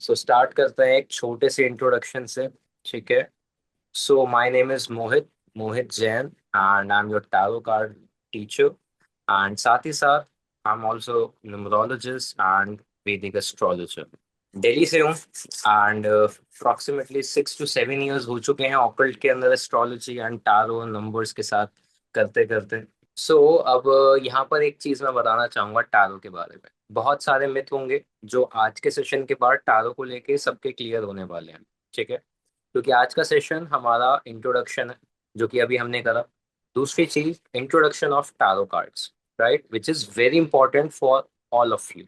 So start करते हैं एक छोटे से इंट्रोडक्शन से। ठीक है। So my name is Mohit, Mohit Jain, and I am your tarot card teacher. And साथ ही साथ I am also numerologist and वैदिक एस्ट्रोलॉजर। दिल्ली से हूँ एंड अप्रॉक्सीमेटली 6 to 7 years हो चुके हैं ऑकल्ट के अंदर एस्ट्रोलॉजी एंड टारो नंबर्स के साथ करते करते। सो अब यहाँ पर एक चीज मैं बताना चाहूंगा टारो के बारे में। बहुत सारे मिथ होंगे जो आज के सेशन के बाद टारो को लेके सबके क्लियर होने वाले हैं। ठीक है। क्योंकि आज का सेशन हमारा इंट्रोडक्शन है, जो कि अभी हमने करा। दूसरी चीज introduction of tarot cards, right, which is very important for all of you.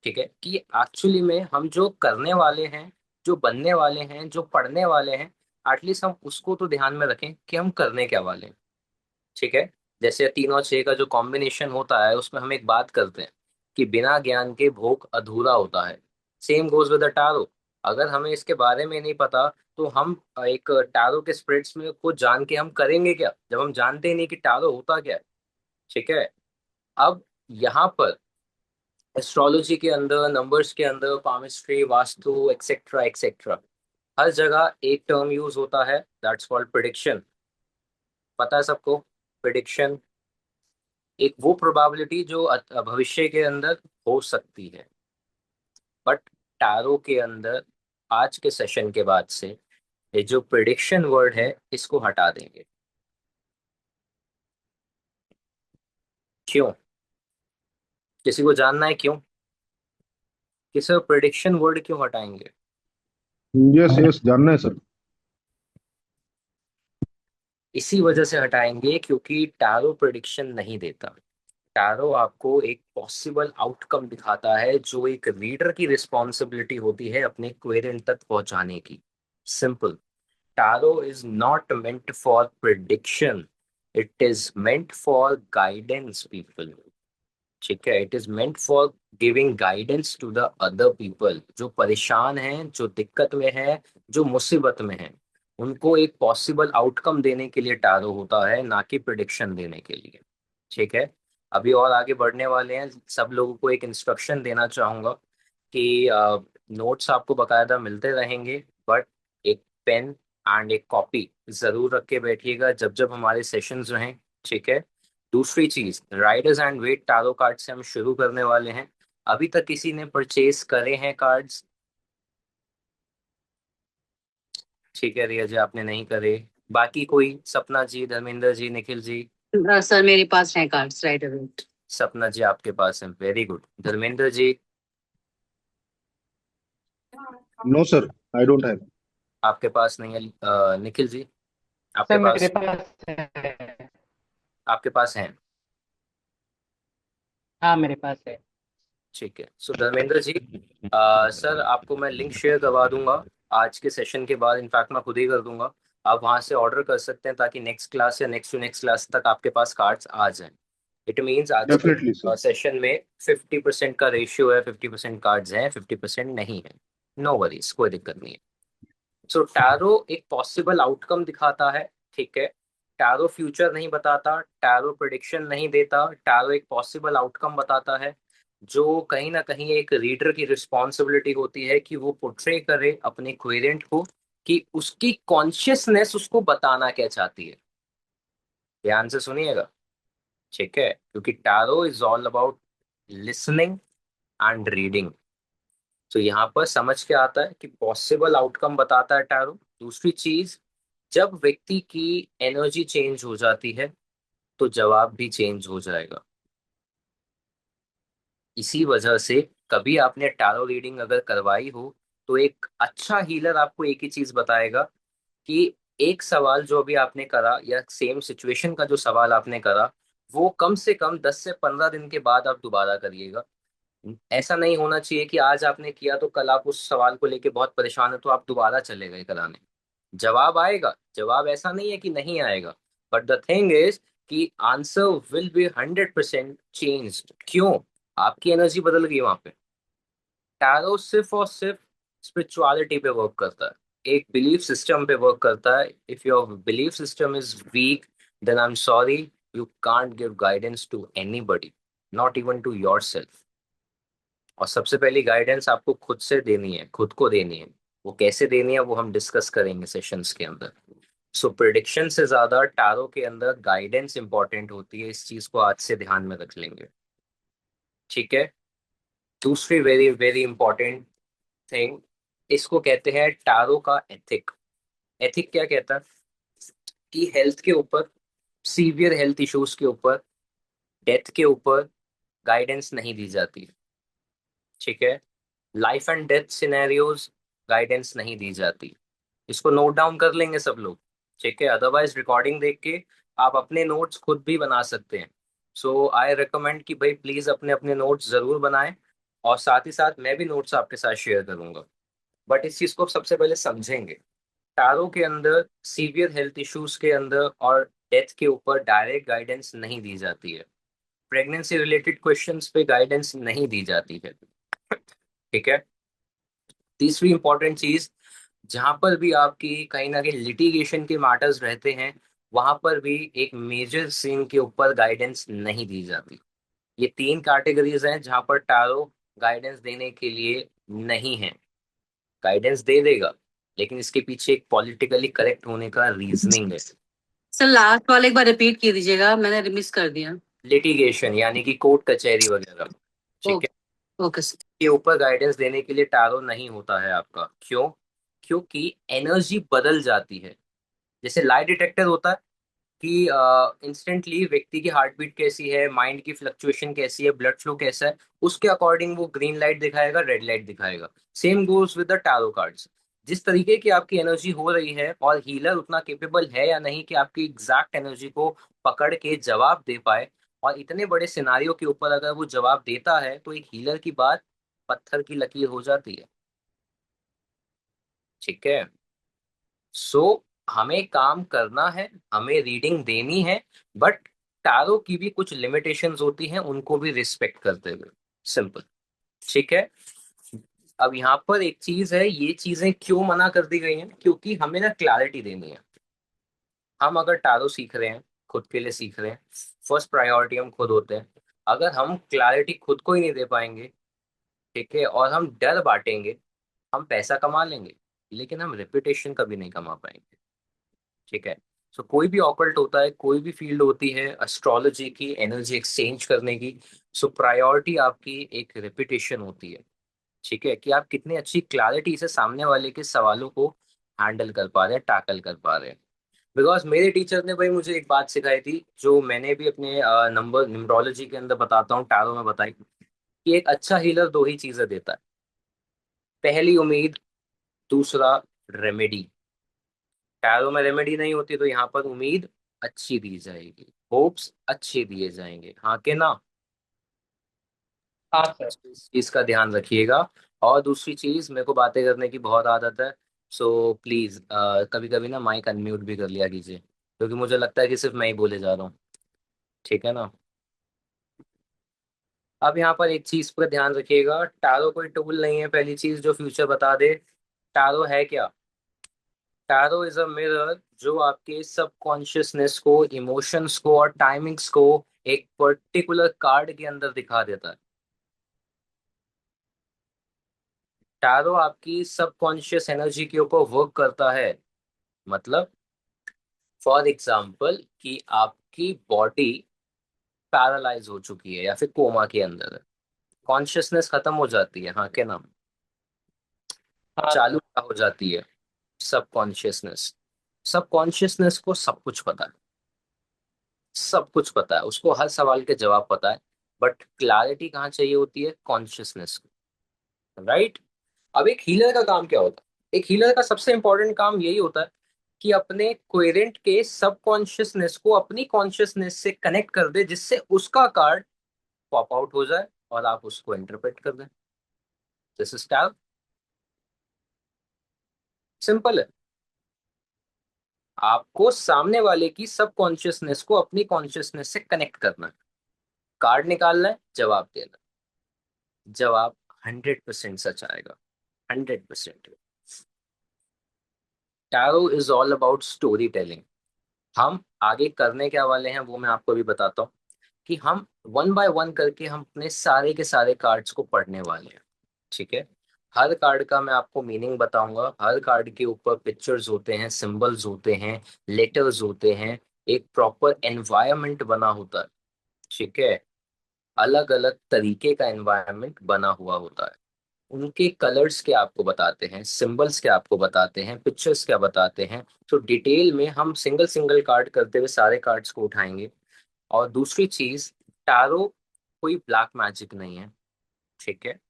ठीक है, कि एक्चुअली में हम जो करने वाले हैं, जो बनने वाले हैं, जो पढ़ने वाले हैं, एटलीस्ट हम उसको तो ध्यान में रखें कि हम करने क्या वाले हैं। ठीक है। जैसे 3 और 6 का जो कॉम्बिनेशन होता है उसमें हम एक बात करते हैं कि बिना ज्ञान के भोग अधूरा होता है। Same goes with the tarot. अगर हमें इसके बारे में नहीं पता तो हम एक टारो के स्प्रिट्स में को जान के हम करेंगे क्या, जब हम जानते ही नहीं कि टारो होता क्या है। ठीक है। अब यहाँ पर एस्ट्रोलॉजी के अंदर, नंबर्स के अंदर, पामिस्ट्री, वास्तु, एक्सेट्रा एक्सेट्रा, हर जगह एक टर्म यूज होता है, दैट्स कॉल्ड प्रिडिक्शन। पता है सबको? प्रिडिक्शन एक वो प्रोबेबिलिटी जो भविष्य के अंदर हो सकती है। बट टारो के अंदर आज के सेशन के बाद से ये जो प्रिडिक्शन वर्ड है इसको हटा देंगे। क्यों? किसी को जानना है क्यों? किसी प्रिडिक्शन वर्ड क्यों हटाएंगे? यस यस, जानना है सर। इसी वजह से हटाएंगे क्योंकि टारो प्रिडिक्शन नहीं देता। टैरो आपको एक पॉसिबल आउटकम दिखाता है जो एक रीडर की रिस्पॉन्सिबिलिटी होती है अपने क्वेरेंट तक पहुंचाने की। Simple. Tarot is not meant for prediction, it is meant for guidance people. ठीक है, it is meant for giving guidance to the other people जो परेशान हैं, जो दिक्कत में है, जो मुसीबत में है। उनको एक पॉसिबल आउटकम देने के लिए टैरो होता है, ना कि प्रिडिक्शन देने के लिए। ठीक है। अभी और आगे बढ़ने वाले हैं, सब लोगों को एक इंस्ट्रक्शन देना चाहूंगा कि नोट्स आपको बकायदा मिलते रहेंगे, बट एक पेन एंड एक कॉपी जरूर रख के बैठिएगा जब जब हमारे सेशंस रहें। ठीक है। दूसरी चीज, Riders and Waite tarot card से हम शुरू करने वाले हैं। अभी तक किसी ने परचेज करे हैं कार्ड्स? ठीक है, रिया जी आपने नहीं करे। बाकी कोई? सपना जी, धर्मेंद्र जी, निखिल जी? सर मेरे पास है कार्ड्स राइट अवे। सपना जी आपके पास है, very good. Dharmendra ji? No sir, I don't have. आपके पास नहीं है। निखिल जी आपके सर मेरे पास? पास है। आपके पास है। हाँ मेरे पास है। ठीक है। सो धर्मेंद्र जी, सर आपको मैं लिंक शेयर करवा दूंगा आज के सेशन के बाद। इनफैक्ट मैं खुद ही कर दूंगा। आप वहां से ऑर्डर कर सकते हैं ताकि नेक्स्ट क्लास या नेक्स्ट टू नेक्स्ट क्लास तक आपके पास कार्ड्स आ जाएं। इट मीन्स आज डेफिनेटली के सर। सेशन में 50% का रेशियो है, 50% कार्ड्स हैं, 50% नहीं है। नो वरीज, कोई दिक्कत नहीं है। सो टैरो एक पॉसिबल आउटकम दिखाता है। ठीक है। टैरो फ्यूचर नहीं बताता, टैरो प्रिडिक्शन नहीं देता, टैरो एक पॉसिबल आउटकम बताता है जो कहीं ना कहीं एक रीडर की रिस्पॉन्सिबिलिटी होती है कि वो पोर्ट्रे करे अपने क्वेरेंट को कि उसकी कॉन्शियसनेस उसको बताना क्या चाहती है। ध्यान से सुनिएगा। ठीक है, क्योंकि tarot is all about listening and reading. तो यहाँ पर समझ के आता है कि पॉसिबल आउटकम बताता है टैरो। दूसरी चीज, जब व्यक्ति की एनर्जी चेंज हो जाती है तो जवाब भी चेंज हो जाएगा। इसी वजह से कभी आपने टैरो रीडिंग अगर करवाई हो तो एक अच्छा हीलर आपको एक ही चीज बताएगा कि एक सवाल जो अभी आपने करा या सेम सिचुएशन का जो सवाल आपने करा, वो कम से कम 10 से 15 दिन के बाद आप दोबारा करिएगा। ऐसा नहीं होना चाहिए कि आज आपने किया तो कल आप उस सवाल को लेके बहुत परेशान है तो आप दोबारा चले गए कराने। जवाब आएगा, जवाब ऐसा नहीं है कि नहीं आएगा, बट द थिंग इज कि आंसर विल बी 100% चेंज्ड। क्यों? आपकी एनर्जी बदल गई वहां पे। टैरो सिर्फ और सिर्फ स्पिरिचुअलिटी पे वर्क करता है, एक बिलीफ सिस्टम पे वर्क करता है। If your belief system is weak, then I am sorry, you can't give guidance to anybody, not even to yourself. और सबसे पहली गाइडेंस आपको खुद से देनी है, खुद को देनी है। वो कैसे देनी है वो हम डिस्कस करेंगे सेशंस के अंदर। सो प्रिडिक्शन से ज्यादा टारो के अंदर गाइडेंस इंपॉर्टेंट होती है, इस चीज को आज से ध्यान में रख लेंगे। ठीक है। दूसरी वेरी वेरी इंपॉर्टेंट थिंग, इसको कहते हैं टारो का एथिक। एथिक क्या कहता है कि हेल्थ के ऊपर, सीवियर हेल्थ इश्यूज के ऊपर, डेथ के ऊपर गाइडेंस नहीं दी जाती। ठीक है। Life and death scenarios guidance नहीं दी जाती। इसको नोट डाउन कर लेंगे सब लोग। ठीक है, अदरवाइज रिकॉर्डिंग देख के आप अपने नोट्स खुद भी बना सकते हैं। सो आई रिकमेंड कि भाई प्लीज अपने अपने नोट्स जरूर बनाएं, और साथ ही साथ मैं भी नोट्स आपके साथ शेयर करूंगा। बट इस चीज को सबसे पहले समझेंगे। टारो के अंदर सीवियर हेल्थ इश्यूज के अंदर और डेथ के ऊपर डायरेक्ट गाइडेंस नहीं दी जाती है। प्रेगनेंसी रिलेटेड क्वेश्चंस पे गाइडेंस नहीं दी जाती है। ठीक है। तीसरी इंपॉर्टेंट चीज, जहां पर भी आपकी कहीं ना कहीं लिटिगेशन के मैटर्स रहते हैं, वहां पर भी एक मेजर सीन के ऊपर गाइडेंस नहीं दी जाती। ये तीन कैटेगरीज हैं जहां पर टारो गाइडेंस देने के लिए नहीं है। गाइडेंस दे देगा, लेकिन इसके पीछे एक पॉलिटिकली करेक्ट होने का रीजनिंग है। सर लास्ट वाला एक बार रिपीट की दीजिएगा, मैंने मिस कर दिया। लिटिगेशन यानी कि कोर्ट कचहरी वगैरह। ठीक है। ओके। Okay sir. के ऊपर गाइडेंस देने के लिए टारो नहीं होता है आपका। क्यों? क्योंकि एनर्जी बदल जाती है। जैसे लाई डिटेक्टर होता है कि इंस्टेंटली व्यक्ति की हार्ट बीट कैसी है, माइंड की फ्लक्चुएशन कैसी है, ब्लड फ्लो कैसा है, उसके अकॉर्डिंग वो ग्रीन लाइट दिखाएगा, रेड लाइट दिखाएगा। Same goes with the tarot cards. जिस तरीके की आपकी एनर्जी हो रही है, और हीलर उतना केपेबल है या नहीं कि आपकी एग्जैक्ट एनर्जी को पकड़ के जवाब दे पाए, और इतने बड़े सिनारियों के ऊपर अगर वो जवाब देता है, तो एक हीलर की बात पत्थर की लकीर हो जाती है। ठीक है। सो हमें काम करना है, हमें रीडिंग देनी है, बट टारो की भी कुछ लिमिटेशंस होती हैं, उनको भी रिस्पेक्ट करते हुए। सिंपल। ठीक है। अब यहाँ पर एक चीज है, ये चीजें क्यों मना कर दी गई हैं? क्योंकि हमें ना क्लैरिटी देनी है। हम अगर टारो सीख रहे हैं, खुद के लिए सीख रहे हैं, फर्स्ट प्रायोरिटी हम खुद होते हैं। अगर हम क्लैरिटी खुद को ही नहीं दे पाएंगे, ठीक है, और हम डर बांटेंगे, हम पैसा कमा लेंगे, लेकिन हम रेपुटेशन कभी नहीं कमा पाएंगे। ठीक है। सो कोई भी ऑकल्ट होता है, कोई भी फील्ड होती है एस्ट्रोलॉजी की, एनर्जी एक्सचेंज करने की, सो प्रायोरिटी आपकी एक रेपुटेशन होती है। ठीक है, कि आप कितनी अच्छी क्लैरिटी से सामने वाले के सवालों को हैंडल कर पा रहे हैं, टैकल कर पा रहे हैं। बिकॉज मेरे टीचर ने भाई मुझे एक बात सिखाई थी, जो मैंने भी अपने नंबर न्यूमरोलॉजी के अंदर बताता हूँ, टैरो में बताई, कि एक अच्छा हीलर दो ही चीजें देता है। पहली उम्मीद, दूसरा रेमेडी। टैरो में रेमेडी नहीं होती, तो यहाँ पर उम्मीद अच्छी दी जाएगी, होप्स अच्छे दिए जाएंगे, हाँ के ना। हाँ सर। इस चीज का ध्यान रखिएगा। और दूसरी चीज, मेरे को बातें करने की बहुत आदत है, सो प्लीज कभी कभी ना माइक अनम्यूट भी कर लिया कीजिए, क्योंकि मुझे लगता है कि सिर्फ मैं ही बोले जा रहा हूँ। ठीक है ना। अब यहाँ पर एक चीज पर ध्यान रखिएगा, टारो कोई टूल नहीं है, पहली चीज जो फ्यूचर बता दे। टारो है क्या? टैरो इज अ मिरर, जो आपके सबकॉन्शियसनेस को, इमोशंस को और टाइमिंग्स को एक पर्टिकुलर कार्ड के अंदर दिखा देता है। टैरो आपकी सबकॉन्शियस एनर्जी के ऊपर वर्क करता है। मतलब फॉर एग्जाम्पल कि आपकी बॉडी पैरालाइज हो चुकी है या फिर कोमा के अंदर है, कॉन्शियसनेस खत्म हो जाती है, हाँ के नाम, हाँ चालू सर। हो जाती है सबकॉन्शियसनेस। सबकॉन्शियसनेस को सब कुछ पता है, सब कुछ पता है, उसको हर सवाल के जवाब पता है, बट क्लैरिटी कहाँ चाहिए होती है? कॉन्शियसनेस को। राइट। अब एक हीलर का काम क्या होता है? एक हीलर का सबसे इंपॉर्टेंट काम यही होता है कि अपने कोहेरेंट के सबकॉन्शियसनेस को अपनी कॉन्शियसनेस से कनेक्ट कर दे, जिससे उसका कार्ड पॉप आउट हो जाए और आप उसको इंटरप्रेट कर दें। This is tab. सिंपल है। आपको सामने वाले की सबकॉन्शियसनेस को अपनी कॉन्शियसनेस से कनेक्ट करना है, कार्ड निकालना है, जवाब देना है। जवाब 100% सच आएगा, 100%। Tarot is all about story telling. हम आगे करने क्या वाले हैं वो मैं आपको भी बताता हूँ। कि हम वन बाय वन करके हम अपने सारे के सारे कार्ड्स को पढ़ने वाले हैं। ठीक है, हर कार्ड का मैं आपको मीनिंग बताऊंगा। हर कार्ड के ऊपर पिक्चर्स होते हैं, सिंबल्स होते हैं, लेटर्स होते हैं, एक प्रॉपर एनवायरनमेंट बना होता है। ठीक है, अलग अलग तरीके का एनवायरनमेंट बना हुआ होता है। उनके कलर्स क्या आपको बताते हैं, सिंबल्स क्या आपको बताते हैं, पिक्चर्स क्या बताते हैं। तो डिटेल में हम सिंगल सिंगल कार्ड करते हुए सारे कार्ड्स को उठाएंगे। और दूसरी चीज, टैरो कोई ब्लैक मैजिक नहीं है। ठीक है,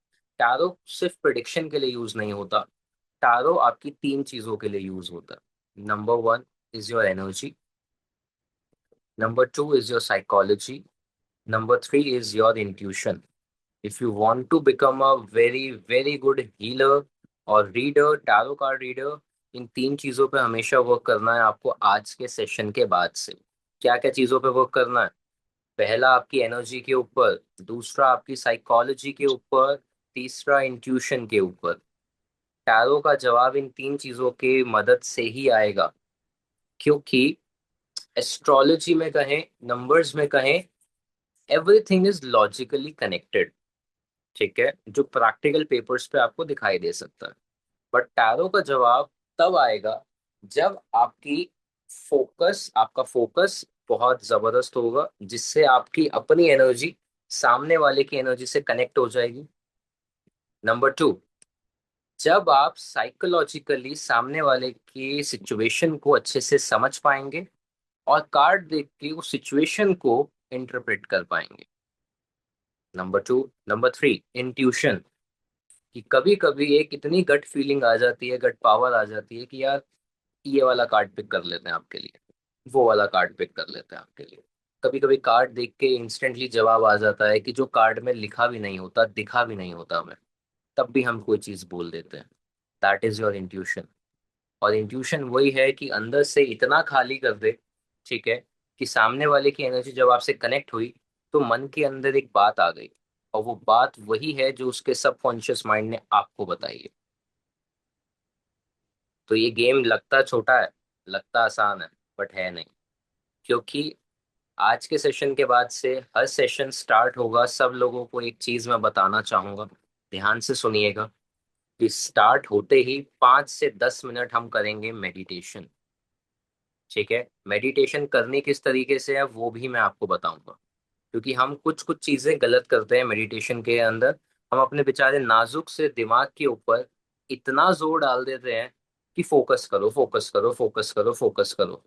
टैरो सिर्फ प्रिडिक्शन के लिए यूज नहीं होता। टैरो आपकी तीन चीजों के लिए यूज होता है। Number one is your energy, number two is your psychology, number three is your intuition. If you want to become a very very good healer और रीडर, टैरो कार्ड रीडर, इन तीन चीजों पे हमेशा वर्क करना है आपको आज के सेशन के बाद से। क्या क्या चीजों पे वर्क करना है? पहला आपकी एनर्जी के ऊपर, दूसरा आपकी साइकोलॉजी के ऊपर, तीसरा इंट्यूशन के ऊपर। टैरो का जवाब इन तीन चीजों के मदद से ही आएगा, क्योंकि एस्ट्रोलॉजी में कहें, नंबर्स में कहें, एवरीथिंग इज लॉजिकली कनेक्टेड। ठीक है, जो प्रैक्टिकल पेपर्स पे आपको दिखाई दे सकता है। बट टैरो का जवाब तब आएगा जब आपका फोकस बहुत जबरदस्त होगा, जिससे आपकी अपनी एनर्जी सामने वाले की एनर्जी से कनेक्ट हो जाएगी। नंबर टू, जब आप साइकोलॉजिकली सामने वाले की सिचुएशन को अच्छे से समझ पाएंगे और कार्ड देख के उस सिचुएशन को इंटरप्रेट कर पाएंगे। Number two, number three, intuition, कि कभी कभी एक इतनी गट फीलिंग आ जाती है, गट पावर आ जाती है कि यार ये वाला कार्ड पिक कर लेते हैं आपके लिए, वो वाला कार्ड पिक कर लेते हैं आपके लिए। कभी कभी कार्ड देख के इंस्टेंटली जवाब आ जाता है कि जो कार्ड में लिखा भी नहीं होता, दिखा भी नहीं होता हमें, तब भी हम कोई चीज बोल देते हैं। That is your intuition. और इंट्यूशन वही है कि अंदर से इतना खाली कर दे, ठीक है, कि सामने वाले की एनर्जी जब आपसे कनेक्ट हुई तो मन के अंदर एक बात आ गई, और वो बात वही है जो उसके सबकॉन्शियस माइंड ने आपको बताई है। तो ये गेम लगता छोटा है, लगता आसान है, बट है नहीं। क्योंकि आज के सेशन के बाद से हर सेशन स्टार्ट होगा, सब लोगों को एक चीज मैं बताना चाहूंगा, ध्यान से सुनिएगा, कि स्टार्ट होते ही 5 से 10 मिनट हम करेंगे मेडिटेशन। ठीक है, मेडिटेशन करनी किस तरीके से है वो भी मैं आपको बताऊंगा। क्योंकि हम कुछ कुछ चीजें गलत करते हैं मेडिटेशन के अंदर। हम अपने बेचारे नाजुक से दिमाग के ऊपर इतना जोर डाल देते हैं कि फोकस करो, फोकस करो, फोकस करो, फोकस करो,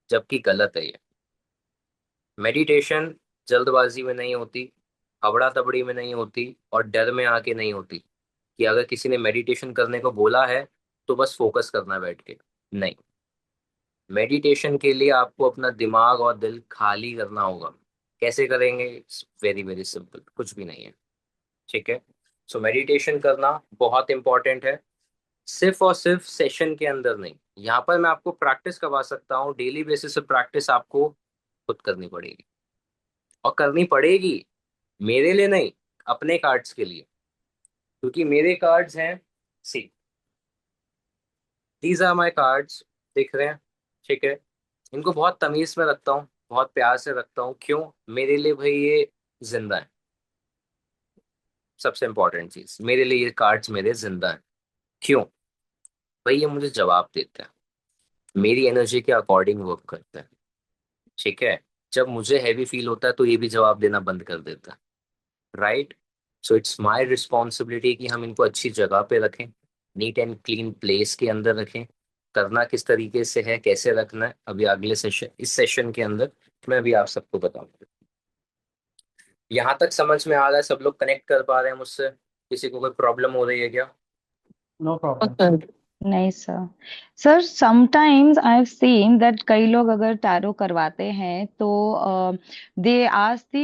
जबकि गलत है ये। मेडिटेशन जल्दबाजी में नहीं होती, हबड़ा तबड़ी में नहीं होती, और डर में आके नहीं होती कि अगर किसी ने मेडिटेशन करने को बोला है तो बस फोकस करना है बैठ के। नहीं, मेडिटेशन के लिए आपको अपना दिमाग और दिल खाली करना होगा। कैसे करेंगे? वेरी वेरी सिंपल, कुछ भी नहीं है। ठीक है, सो मेडिटेशन करना बहुत इंपॉर्टेंट है। सिर्फ और सिर्फ सेशन के अंदर नहीं, यहाँ पर मैं आपको प्रैक्टिस करवा सकता हूँ। डेली बेसिस पे प्रैक्टिस आपको खुद करनी पड़ेगी, और करनी पड़ेगी मेरे लिए नहीं, अपने कार्ड्स के लिए। क्योंकि मेरे कार्ड्स हैं, सी, दीज आर माई कार्ड्स, दिख रहे हैं? ठीक है, इनको बहुत तमीज में रखता हूँ, बहुत प्यार से रखता हूँ। क्यों? मेरे लिए भाई ये जिंदा है। सबसे इंपॉर्टेंट चीज, मेरे लिए ये कार्ड्स मेरे जिंदा है। क्यों? भाई ये मुझे जवाब देते हैं, मेरी एनर्जी के अकॉर्डिंग वर्क करते हैं। ठीक है, जब मुझे हैवी फील होता है तो ये भी जवाब देना बंद कर देता है। Right? So it's my responsibility कि हम इनको अच्छी जगह पे रखें, नीट एंड क्लीन प्लेस के अंदर रखें। करना किस तरीके से है, कैसे रखना है, अभी अगले सेशन, इस सेशन के अंदर मैं भी आप सबको बताऊंगा। यहाँ तक समझ में आ रहा है? सब लोग कनेक्ट कर पा रहे हैं मुझसे? किसी को कोई प्रॉब्लम हो रही है क्या? No problem. Okay. नहीं sir. Sir sometimes I have seen that कई लोग अगर टैरो करवाते हैं तो they ask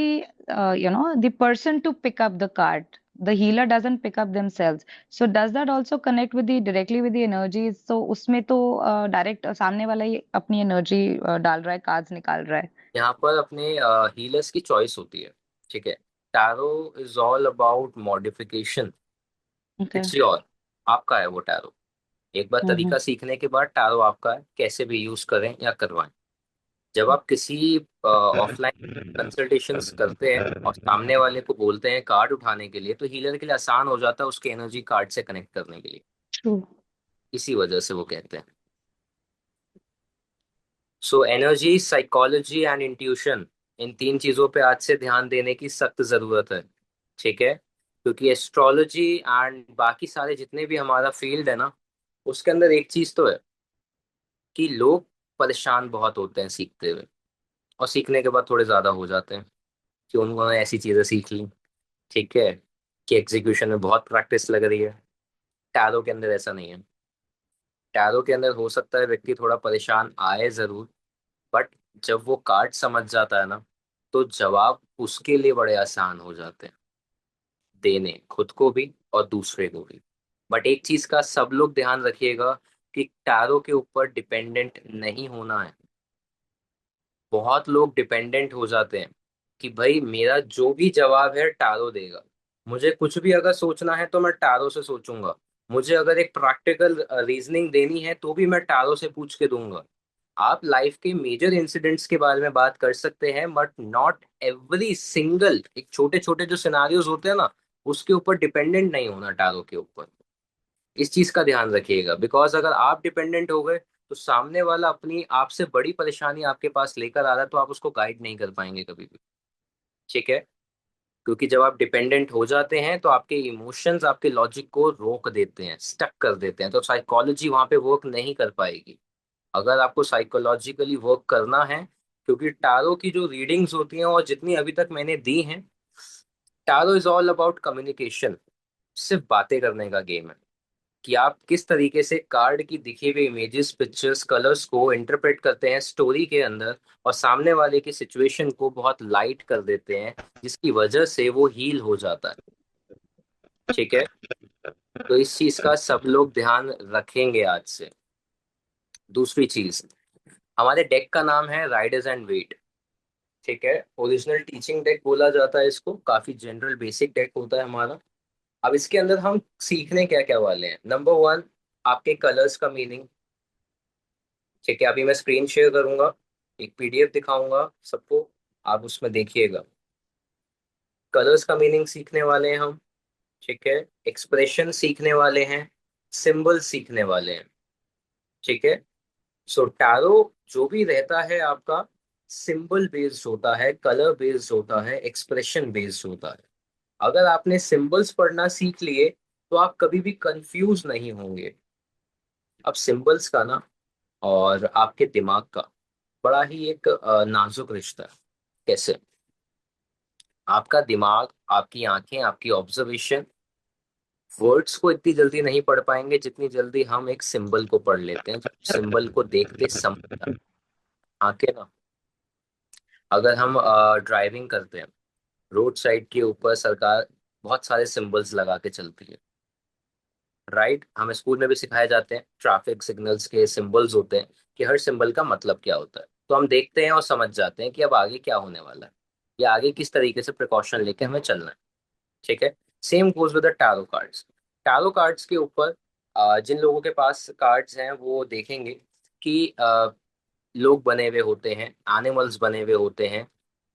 the the person to pick up the card, the healer doesn't pick up themselves, so does that also connect with the directly with the energies? So उसमें तो direct सामने वाला ही अपनी एनर्जी डाल रहा है, कार्ड्स निकाल रहा है। यहाँ पर अपने हीलर्स की चॉइस होती है। ठीक है, tarot is all about modification. Okay. It's your, आपका है वो टैरो। एक बार हम्म। तरीका सीखने के बाद टैरो आपका है, कैसे भी यूज करें या करवाएं। जब आप किसी ऑफलाइन कंसल्टेशंस करते हैं और सामने वाले को बोलते हैं कार्ड उठाने के लिए, तो हीलर के लिए आसान हो जाता है उसकी एनर्जी कार्ड से कनेक्ट करने के लिए। True. इसी वजह से वो कहते हैं। So energy, psychology and intuition, इन तीन चीजों पे आज से ध्यान देने की सख्त जरूरत है। ठीक है, क्योंकि एस्ट्रोलॉजी एंड बाकी सारे जितने भी हमारा फील्ड है ना, उसके अंदर एक चीज तो है कि लोग परेशान बहुत होते हैं सीखते हुए, और सीखने के बाद थोड़े ज्यादा हो जाते हैं कि उन्होंने ऐसी चीजें सीख ली, ठीक है, कि एग्जीक्यूशन में बहुत प्रैक्टिस लग रही है। टैरो के अंदर ऐसा नहीं है। टैरो के अंदर हो सकता है व्यक्ति थोड़ा परेशान आए जरूर, बट जब वो कार्ड समझ जाता है ना, तो जवाब उसके लिए बड़े आसान हो जाते हैं देने, खुद को भी और दूसरे को भी। बट एक चीज का सब लोग ध्यान रखिएगा कि टैरो के ऊपर डिपेंडेंट नहीं होना है। बहुत लोग डिपेंडेंट हो जाते हैं कि भाई मेरा जो भी जवाब है टैरो देगा, मुझे कुछ भी अगर सोचना है तो मैं टैरो से सोचूंगा, मुझे अगर एक प्रैक्टिकल रीजनिंग देनी है तो भी मैं टैरो से पूछ के दूंगा। आप लाइफ के मेजर इंसिडेंट्स के बारे में बात कर सकते हैं, बट नॉट एवरी सिंगल, एक छोटे छोटे जो सिनारियोज होते हैं ना, उसके ऊपर डिपेंडेंट नहीं होना टैरो के ऊपर। इस चीज का ध्यान रखिएगा, बिकॉज अगर आप डिपेंडेंट हो गए तो सामने वाला अपनी आपसे बड़ी परेशानी आपके पास लेकर आ रहा है, तो आप उसको गाइड नहीं कर पाएंगे कभी भी। ठीक है, क्योंकि जब आप डिपेंडेंट हो जाते हैं तो आपके इमोशंस आपके लॉजिक को रोक देते हैं, स्टक कर देते हैं, तो साइकोलॉजी वहां पे वर्क नहीं कर पाएगी। अगर आपको साइकोलॉजिकली वर्क करना है, क्योंकि टारो की जो रीडिंग्स होती हैं और जितनी अभी तक मैंने दी हैं, tarot is all about communication. सिर्फ बातें करने का गेम है कि आप किस तरीके से कार्ड की दिखे हुए इमेजेस, पिक्चर्स, कलर्स को इंटरप्रेट करते हैं स्टोरी के अंदर, और सामने वाले की सिचुएशन को बहुत लाइट कर देते हैं, जिसकी वजह से वो हील हो जाता है। ठीक है, तो इस चीज का सब लोग ध्यान रखेंगे आज से। दूसरी चीज, हमारे डेक का नाम है राइडर्स एंड वेट। ठीक है, ओरिजिनल टीचिंग डेक बोला जाता है इसको, काफी जनरल बेसिक डेक होता है हमारा। अब इसके अंदर हम सीखने क्या क्या वाले हैं। नंबर वन, आपके कलर्स का मीनिंग। ठीक है, अभी मैं स्क्रीन शेयर करूंगा, एक पीडीएफ दिखाऊंगा सबको, आप उसमें देखिएगा। कलर्स का मीनिंग सीखने वाले हैं हम। ठीक है, एक्सप्रेशन सीखने वाले हैं, सिंबल सीखने वाले हैं। ठीक है, सो टैरो जो भी रहता है आपका, सिंबल बेस्ड होता है, कलर बेस्ड होता है, एक्सप्रेशन बेस्ड होता है। अगर आपने सिंबल्स पढ़ना सीख लिए तो आप कभी भी कंफ्यूज नहीं होंगे। अब सिंबल्स का ना और आपके दिमाग का बड़ा ही एक नाजुक रिश्ता है। कैसे? आपका दिमाग, आपकी आंखें, आपकी ऑब्जर्वेशन वर्ड्स को इतनी जल्दी नहीं पढ़ पाएंगे जितनी जल्दी हम एक सिंबल को पढ़ लेते हैं, सिंबल को देखते समझता है। आंखें ना, अगर हम ड्राइविंग करते हैं, रोड साइड के ऊपर सरकार बहुत सारे सिंबल्स लगा के चलती है, राइट? हमें स्कूल में भी सिखाए जाते हैं, ट्रैफिक सिग्नल्स के सिंबल्स होते हैं कि हर सिंबल का मतलब क्या होता है, तो हम देखते हैं और समझ जाते हैं कि अब आगे क्या होने वाला है, या आगे किस तरीके से प्रिकॉशन लेके हमें चलना है। ठीक है, same goes with the tarot cards. Tarot cards के ऊपर जिन लोगों के पास कार्ड्स हैं वो देखेंगे कि लोग बने हुए होते हैं, एनिमल्स बने हुए होते हैं,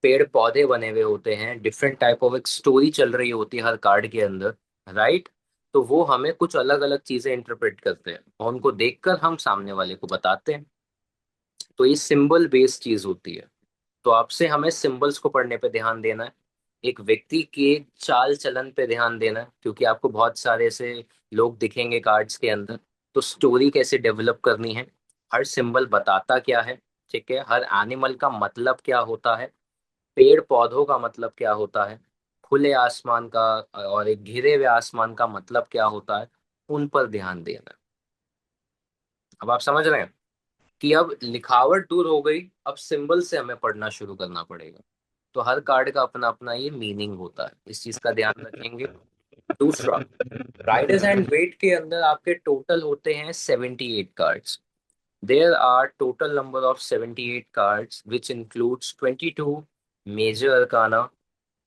पेड़ पौधे बने हुए होते हैं, डिफरेंट टाइप ऑफ एक स्टोरी चल रही होती है हर कार्ड के अंदर, राइट? तो वो हमें कुछ अलग अलग चीजें इंटरप्रेट करते हैं और उनको देखकर हम सामने वाले को बताते हैं। तो ये सिंबल बेस्ड चीज होती है। तो आपसे हमें सिंबल्स को पढ़ने पे ध्यान देना है, एक व्यक्ति के चाल चलन पे ध्यान देना है, क्योंकि आपको बहुत सारे ऐसे लोग दिखेंगे कार्ड्स के अंदर, तो स्टोरी कैसे डेवलप करनी है, हर सिंबल बताता क्या है, ठीक है, हर एनिमल का मतलब क्या होता है, पेड़ पौधों का मतलब क्या होता है, खुले आसमान का और एक घिरे हुए आसमान का मतलब क्या होता है, उन पर ध्यान देना है। अब आप समझ रहे हैं कि अब लिखावट दूर हो गई, अब सिंबल से हमें पढ़ना शुरू करना पड़ेगा। तो हर कार्ड का अपना अपना ये मीनिंग होता है, इस चीज का ध्यान रखेंगे। दूसरा, राइडर्स एंड वेट के अंदर आपके टोटल होते हैं 78 cards. There are total number of 78 cards which includes 22 major arcana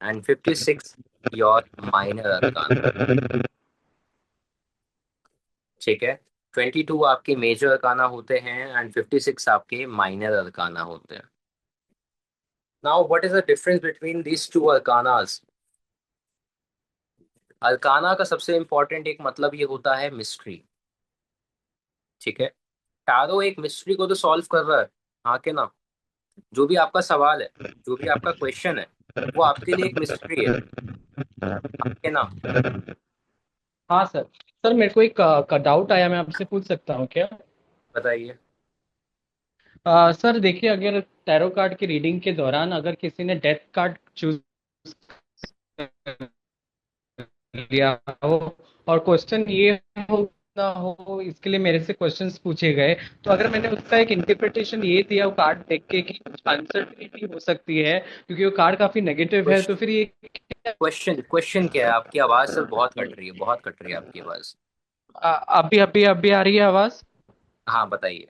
and 56 your minor arcana. ठीक है, 22 आपके मेजर अरकाना होते हैं एंड 56 आपके माइनर अरकाना होते हैं। Now what is the difference between these two arcanas? Arcana का सबसे इंपॉर्टेंट एक मतलब ये होता है मिस्ट्री, ठीक है। टारो एक मिस्ट्री को तो सॉल्व कर रहा है, हाँ के ना। जो भी आपका सवाल है, जो भी आपका क्वेश्चन है, वो आपके लिए एक मिस्ट्री है, हाँ के ना। हाँ सर। सर मेरे को एक डाउट आया, मैं आपसे पूछ सकता हूँ क्या? बताइए। सर देखिए, अगर टैरो कार्ड की रीडिंग के दौरान अगर किसी ने डेथ कार्ड चूज लिया हो और क्वेश्चन ये हो ना हो, इसके लिए मेरे से क्वेश्चंस पूछे गए, तो अगर मैंने उसका एक इंटरप्रिटेशन ये दिया वो कार्ड देख के कि कुछ अनसर्टिनिटी हो सकती है क्योंकि वो कार्ड काफी नेगेटिव है, तो फिर ये क्वेश्चन क्वेश्चन क्या है? आपकी आवाज सर बहुत कट रही है, बहुत कट रही है आपकी आवाज। अभी आ रही है आवाज? हाँ बताइए।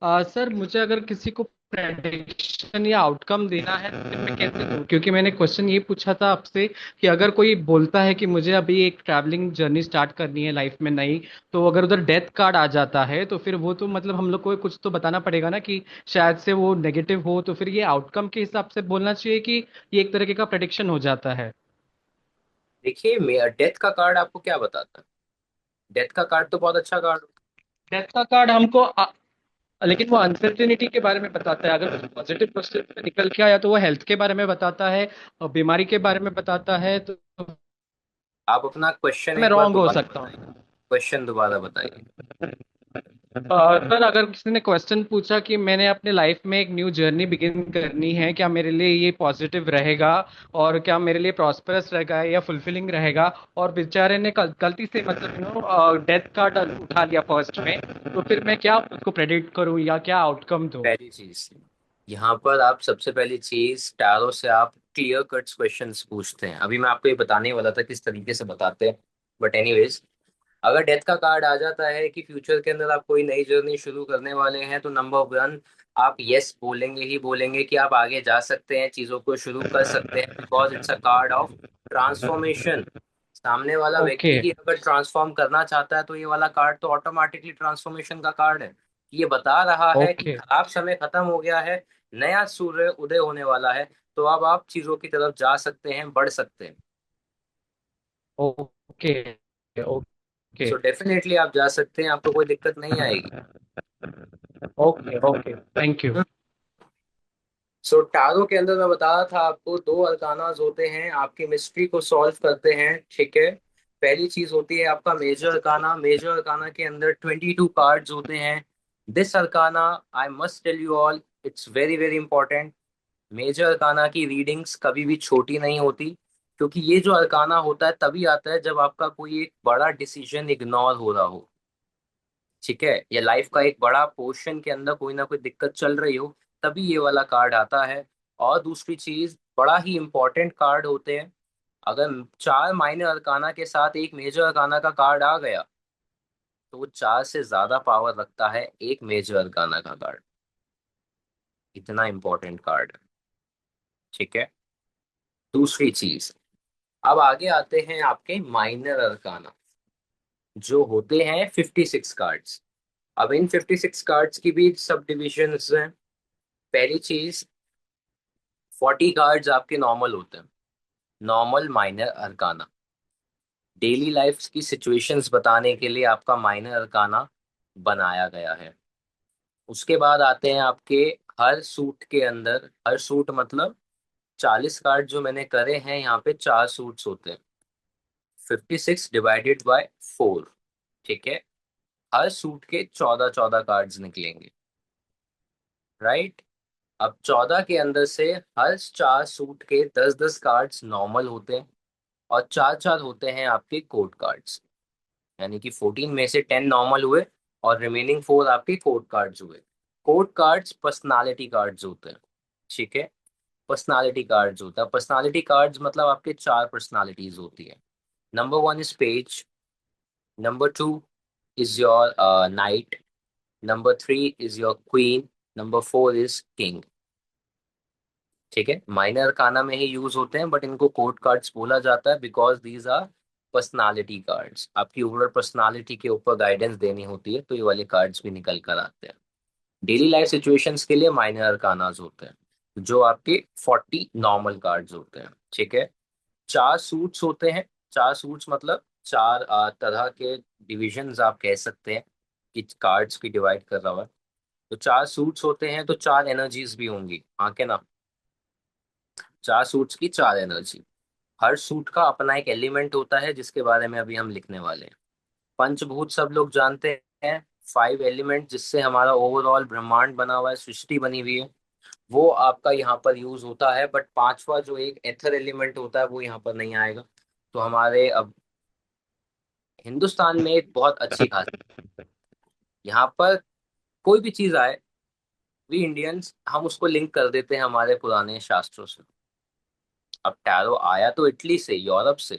सर मुझे अगर किसी को प्रेडिक्शन या आउटकम देना है तो फिर मैं कैसे दूं? क्योंकि मैंने क्वेश्चन ये पूछा था आपसे कि अगर कोई बोलता है कि मुझे अभी एक ट्रैवलिंग जर्नी स्टार्ट करनी है लाइफ में नई, तो अगर उधर डेथ कार्ड आ जाता है तो फिर वो तो मतलब हम लोग को कुछ तो बताना पड़ेगा ना कि शायद से वो नेगेटिव हो, तो फिर ये आउटकम के हिसाब से बोलना चाहिए कि ये एक तरीके का प्रेडिक्शन हो जाता है? देखिए, डेथ का कार्ड आपको क्या बताता है? डेथ का कार्ड तो बहुत अच्छा कार्ड। डेथ का कार्ड हमको लेकिन वो अनसर्टेनिटी के बारे में बताता है। अगर कुछ पॉजिटिव क्वेश्चन में निकल के आया तो वो हेल्थ के बारे में बताता है और बीमारी के बारे में बताता है, तो आप अपना क्वेश्चन मैं एक बार रॉन्ग हो दोबारा सकता बताइए, हूँ। क्वेश्चन दोबारा बताइए। सर अगर किसी ने क्वेश्चन पूछा कि मैंने अपने लाइफ में एक न्यू जर्नी बिगिन करनी है, क्या मेरे लिए ये पॉजिटिव रहेगा और क्या मेरे लिए प्रॉस्पेरस रहेगा या फुलफिलिंग रहेगा, और बेचारे ने गलती से मतलब डेथ कार्ड उठा लिया फर्स्ट में, तो फिर मैं क्या उसको प्रेडिक्ट करूँ या क्या आउटकम दूँ? पहली चीज, यहाँ पर आप सबसे पहली चीज टैरो से आप क्लियर कट्स क्वेश्चंस पूछते हैं। अभी मैं आपको ये बताने वाला था किस तरीके से बताते हैं, बट एनीवेज, अगर डेथ का कार्ड आ जाता है कि फ्यूचर के अंदर आप कोई नई जर्नी शुरू करने वाले हैं, तो नंबर वन, आप यस बोलेंगे ही बोलेंगे कि आप आगे जा सकते हैं, चीजों को शुरू कर सकते हैं, because it's a card of transformation. सामने वाला ओके। व्यक्ति ही अगर ट्रांसफॉर्म करना चाहता है तो ये वाला कार्ड तो ऑटोमेटिकली ट्रांसफॉर्मेशन का कार्ड है। ये बता रहा है कि ओके। खराब समय खत्म हो गया है, नया सूर्य उदय होने वाला है, तो अब आप चीजों की तरफ जा सकते हैं, बढ़ सकते हैं। ओके। ओके। सो डेफिनेटली आप जा सकते हैं, आपको कोई दिक्कत नहीं आएगी। Okay. Okay, thank you. So tarot के अंदर मैं बता रहा था आपको, दो अरकानाज होते हैं, आपकी मिस्ट्री को सॉल्व करते हैं, ठीक है। पहली चीज होती है आपका मेजर अरकाना। मेजर अरकाना के अंदर 22 कार्ड्स होते हैं। This arcana, I must tell you all, it's very very important. Major arcana की रीडिंग्स कभी भी छोटी नहीं होती, क्योंकि ये जो अरकाना होता है तभी आता है जब आपका कोई एक बड़ा डिसीजन इग्नोर हो रहा हो, ठीक है, या लाइफ का एक बड़ा पोर्शन के अंदर कोई ना कोई दिक्कत चल रही हो, तभी ये वाला कार्ड आता है। और दूसरी चीज, बड़ा ही इंपॉर्टेंट कार्ड होते हैं। अगर चार माइनर अरकाना के साथ एक मेजर अरकाना का कार्ड आ गया, तो वो चार से ज्यादा पावर रखता है एक मेजर अरकाना का कार्ड। इतना इंपॉर्टेंट कार्ड है, ठीक है। दूसरी चीज, अब आगे आते हैं आपके माइनर अरकाना, जो होते हैं 56 कार्ड्स। अब इन 56 कार्ड्स की भी सब डिविजन्स हैं। पहली चीज, 40 कार्ड्स आपके नॉर्मल होते हैं, normal minor arcana. Daily life की सिचुएशंस बताने के लिए आपका माइनर अरकाना बनाया गया है। उसके बाद आते हैं आपके हर सूट के अंदर, हर सूट मतलब 40 कार्ड जो मैंने करे हैं, यहाँ पे चार सूट्स होते हैं, 56 डिवाइडेड बाय 4, ठीक है। हर सूट के 14 14 कार्ड्स निकलेंगे, राइट। अब 14 के अंदर से हर चार सूट के 10 10 कार्ड्स नॉर्मल होते हैं, और चार चार होते हैं आपके कोड कार्ड्स। यानी कि 14 में से 10 नॉर्मल हुए और रिमेनिंग 4 आपके कोड कार्ड्स हुए। कोड कार्ड्स पर्सनालिटी कार्ड्स होते हैं, ठीक है। पर्सनालिटी कार्ड्स होता है, पर्सनालिटी कार्ड्स मतलब आपके चार पर्सनालिटीज होती है। Number one is page, number two is your night, number three is your queen, number four is king, ठीक है। माइनर काना में ही यूज होते हैं, बट इनको कोड कार्ड्स बोला जाता है because these are personality cards. आपकी ओवरऑल पर्सनालिटी के ऊपर गाइडेंस देनी होती है, तो ये वाले कार्ड्स भी निकल कर आते हैं। डेली लाइफ सिचुएशंस के लिए माइनर अरकानाज होते हैं। जो आपके 40 नॉर्मल कार्ड्स होते हैं, ठीक है। 4 सूट्स होते हैं। 4 सूट्स मतलब 4 तरह के डिविजन्स आप कह सकते हैं कि कार्ड्स की डिवाइड कर रहा हुआ है। तो 4 सूट्स होते हैं तो 4 एनर्जीज भी होंगी, हाँ के ना। 4 सूट्स की 4 एनर्जी। हर सूट का अपना एक एलिमेंट होता है जिसके बारे में अभी हम लिखने वाले हैं। पंचभूत सब लोग जानते हैं, 5 एलिमेंट जिससे हमारा ओवरऑल ब्रह्मांड बना हुआ है, सृष्टि बनी हुई है, वो आपका यहाँ पर यूज होता है। बट पांचवा जो एक एथर एलिमेंट होता है वो यहाँ पर नहीं आएगा। तो हमारे अब हिंदुस्तान में एक बहुत अच्छी खासियत, यहाँ पर कोई भी चीज आए, वी इंडियंस हम उसको लिंक कर देते हैं हमारे पुराने शास्त्रों से। अब टैरो आया तो इटली से, यूरोप से,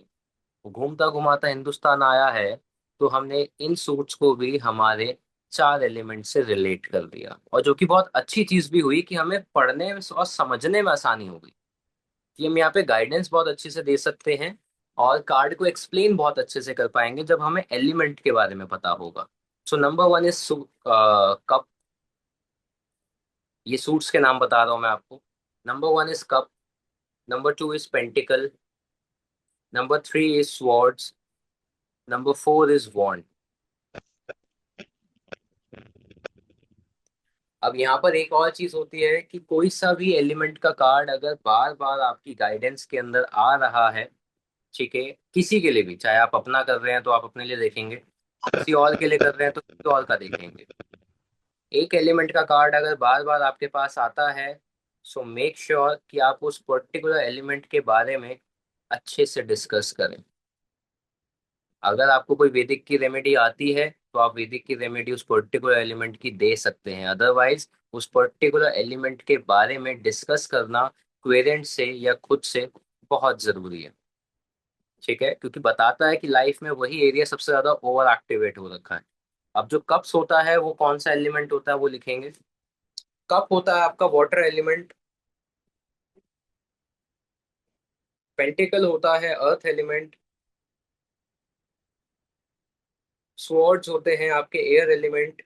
वो घूमता घुमाता हिंदुस्तान आया है, तो हमने इन सूट्स को भी हमारे 4 एलिमेंट से रिलेट कर दिया, और जो कि बहुत अच्छी चीज भी हुई कि हमें पढ़ने और समझने में आसानी हो गई कि हम यहाँ पे गाइडेंस बहुत अच्छे से दे सकते हैं और कार्ड को एक्सप्लेन बहुत अच्छे से कर पाएंगे जब हमें एलिमेंट के बारे में पता होगा। So number 1 is cup. ये सूट्स के नाम बता रहा हूँ मैं आपको। Number 1 is cup, number 2 is pentacle, number 3 is swords, number 4 is wand. अब यहाँ पर एक और चीज होती है कि कोई सा भी एलिमेंट का कार्ड अगर बार बार आपकी गाइडेंस के अंदर आ रहा है, ठीक है, किसी के लिए भी, चाहे आप अपना कर रहे हैं तो आप अपने लिए देखेंगे, किसी और के लिए कर रहे हैं तो किसी और का देखेंगे। एक एलिमेंट का कार्ड अगर बार बार आपके पास आता है, सो मेक श्योर कि आप उस पर्टिकुलर एलिमेंट के बारे में अच्छे से डिस्कस करें। अगर आपको कोई वैदिक की रेमेडी आती है तो आप वैदिक की रेमेडी उस पर्टिकुलर एलिमेंट की दे सकते हैं, अदरवाइज उस पर्टिकुलर एलिमेंट के बारे में डिस्कस करना क्वेरेंट से या खुद से बहुत जरूरी है, ठीक है, क्योंकि बताता है कि लाइफ में वही एरिया सबसे ज्यादा ओवर एक्टिवेट हो रखा है। अब जो कप्स होता है वो कौन सा एलिमेंट होता है वो लिखेंगे। कप होता है आपका वाटर एलिमेंट, पेंटिकल होता है अर्थ एलिमेंट, स्वॉर्ड्स होते हैं आपके एयर एलिमेंट,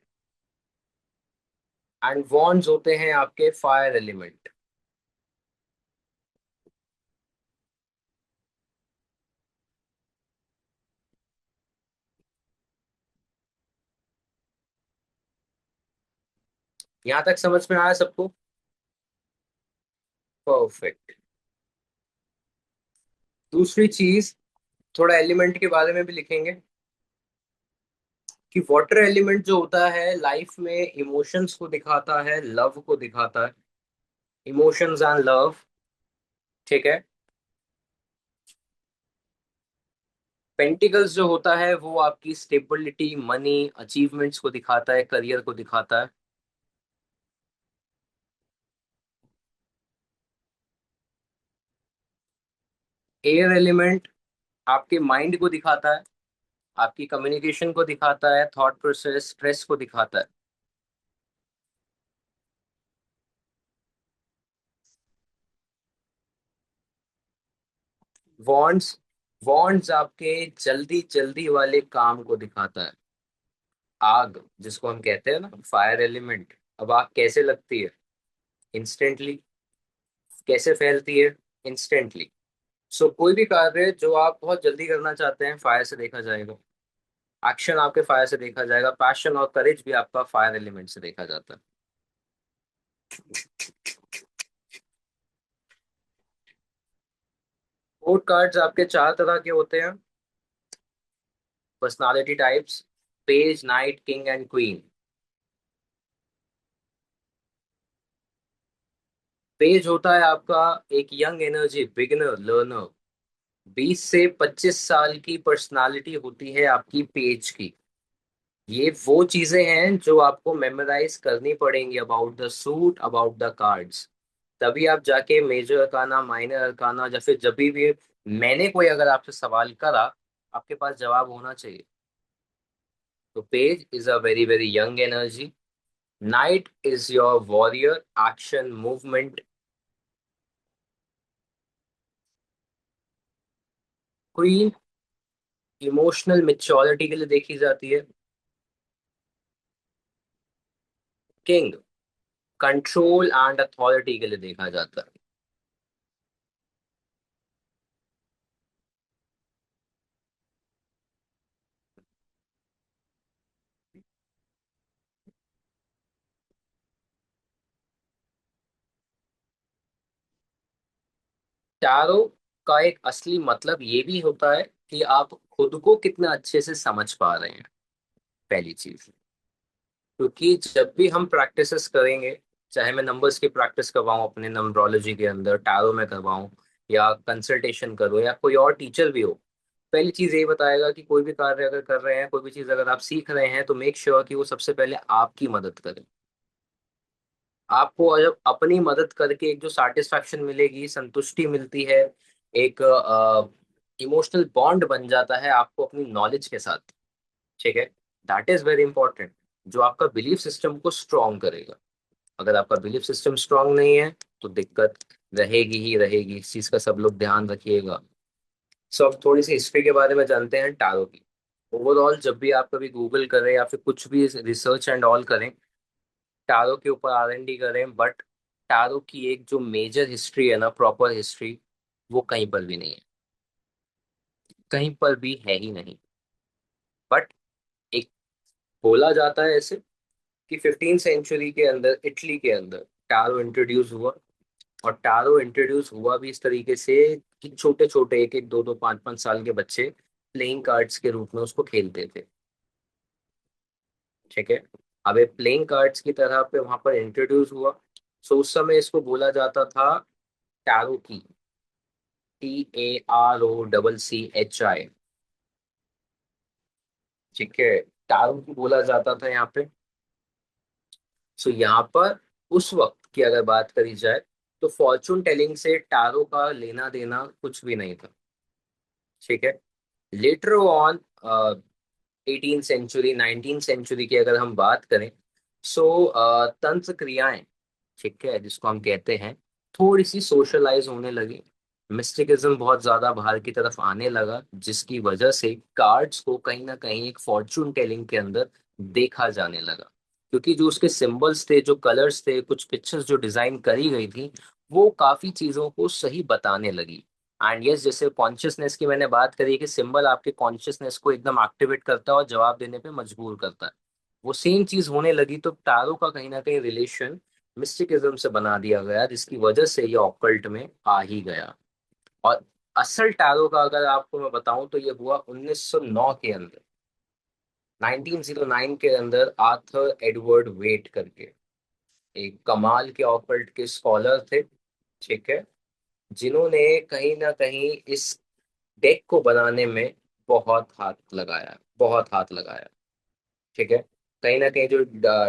एंड वॉन्ड्स होते हैं आपके फायर एलिमेंट। यहां तक समझ में आया सबको? परफेक्ट। दूसरी चीज, थोड़ा एलिमेंट के बारे में भी लिखेंगे कि वाटर एलिमेंट जो होता है लाइफ में इमोशंस को दिखाता है, लव को दिखाता है, इमोशंस एंड लव, ठीक है। पेंटिकल्स जो होता है वो आपकी स्टेबिलिटी, मनी, अचीवमेंट्स को दिखाता है, करियर को दिखाता है। एयर एलिमेंट आपके माइंड को दिखाता है, आपकी कम्युनिकेशन को दिखाता है, थॉट प्रोसेस, स्ट्रेस को दिखाता है। वॉन्ड्स, वॉन्ड्स आपके जल्दी जल्दी वाले काम को दिखाता है। आग जिसको हम कहते हैं ना, फायर एलिमेंट, अब आग कैसे लगती है? इंस्टेंटली। कैसे फैलती है? इंस्टेंटली। सो कोई भी कार्य जो आप बहुत जल्दी करना चाहते हैं, फायर से देखा जाएगा। एक्शन आपके फायर से देखा जाएगा, पैशन और करेज भी आपका फायर एलिमेंट से देखा जाता है। कोड कार्ड्स आपके 4 तरह के होते हैं। Personality types, page, night, king and queen. Page होता है आपका एक यंग एनर्जी, बिगिनर, लर्नर। 20 से 25 साल की पर्सनालिटी होती है आपकी पेज की। ये वो चीजें हैं जो आपको मेमोराइज करनी पड़ेंगी about the suit, about the cards. तभी आप जाके मेजर अरकाना, माइनर अरकाना, या फिर जब भी मैंने कोई अगर आपसे सवाल करा, आपके पास जवाब होना चाहिए। तो page is a very very young energy. Night is your warrior, action, movement. Queen emotional maturity के लिए देखी जाती है। किंग कंट्रोल एंड अथॉरिटी के लिए देखा जाता है। टैरो का एक असली मतलब ये भी होता है कि आप खुद को कितना अच्छे से समझ पा रहे हैं, पहली चीज। क्योंकि जब भी हम प्रैक्टिसेस करेंगे, चाहे मैं नंबर्स की प्रैक्टिस करवाऊं अपने नंबरोलॉजी के अंदर, टैरो में करवाऊं, या कंसल्टेशन करो, या कोई और टीचर भी हो, पहली चीज यही बताएगा कि कोई भी कार्य अगर कर रहे हैं, कोई भी चीज अगर आप सीख रहे हैं, तो मेक श्योर कि वो सबसे पहले आपकी मदद करे। आपको जब अपनी मदद करके एक जो सेटिस्फैक्शन मिलेगी, संतुष्टि मिलती है, एक इमोशनल बॉन्ड बन जाता है आपको अपनी नॉलेज के साथ, ठीक है, दैट इज वेरी इंपॉर्टेंट, जो आपका बिलीफ सिस्टम को स्ट्रॉन्ग करेगा। अगर आपका बिलीफ सिस्टम स्ट्रांग नहीं है तो दिक्कत रहेगी ही रहेगी, इस चीज का सब लोग ध्यान रखिएगा। सो अब थोड़ी सी हिस्ट्री के बारे में जानते हैं टारो की। ओवरऑल जब भी आप कभी गूगल करें या फिर कुछ भी रिसर्च एंड ऑल करें, टारो के ऊपर R&D करें, बट टारो की एक जो मेजर हिस्ट्री है ना, प्रॉपर हिस्ट्री, वो कहीं पर भी नहीं है, कहीं पर भी है ही नहीं। बट एक बोला जाता है ऐसे कि 15th सेंचुरी के अंदर इटली के अंदर टारो इंट्रोड्यूस हुआ। और टारो इंट्रोड्यूस हुआ भी इस तरीके से कि छोटे छोटे एक एक दो दो पांच पांच साल के बच्चे प्लेइंग कार्ड्स के रूप में उसको खेलते थे, ठीक है। अब ये प्लेइंग कार्ड्स की तरह पे वहां पर इंट्रोड्यूस हुआ। सो उस समय इसको बोला जाता था टैरो की, TAROCCHI, ठीक है, टैरो की बोला जाता था यहाँ पे। सो यहाँ पर उस वक्त की अगर बात करी जाए, तो फॉर्चून टेलिंग से टैरो का लेना देना कुछ भी नहीं था, ठीक है। Later on 18th century 19th century की अगर हम बात करें, सो तंत्र क्रियाएं, ठीक है, जिसको हम कहते हैं, थोड़ी सी सोशलाइज होने लगी। मिस्टिकिज्म बहुत ज्यादा बाहर की तरफ आने लगा, जिसकी वजह से कार्ड्स को कहीं ना कहीं एक फॉर्चून टेलिंग के अंदर देखा जाने लगा। क्योंकि जो उसके सिंबल्स थे, जो कलर्स थे, कुछ पिक्चर्स जो डिजाइन करी गई थी, वो काफी चीजों को सही बताने लगी। एंड यस, जैसे कॉन्शियसनेस की मैंने बात करी कि सिंबल आपके कॉन्शियसनेस को एकदम एक्टिवेट करता है और जवाब देने पे मजबूर करता है, वो सेम चीज होने लगी। तो टारो का कहीं ना कहीं रिलेशन मिस्टिकिज्म से बना दिया गया, जिसकी वजह से ये ऑकल्ट में आ ही गया। और असल टारो का अगर आपको मैं बताऊं, तो ये हुआ 1909 के अंदर, 1909 के अंदर, आर्थर एडवर्ड वेट करके एक कमाल के ऑकल्ट के स्कॉलर थे, ठीक है, जिन्होंने कहीं ना कहीं इस डेक को बनाने में बहुत हाथ लगाया, बहुत हाथ लगाया, ठीक है। कहीं ना कहीं जो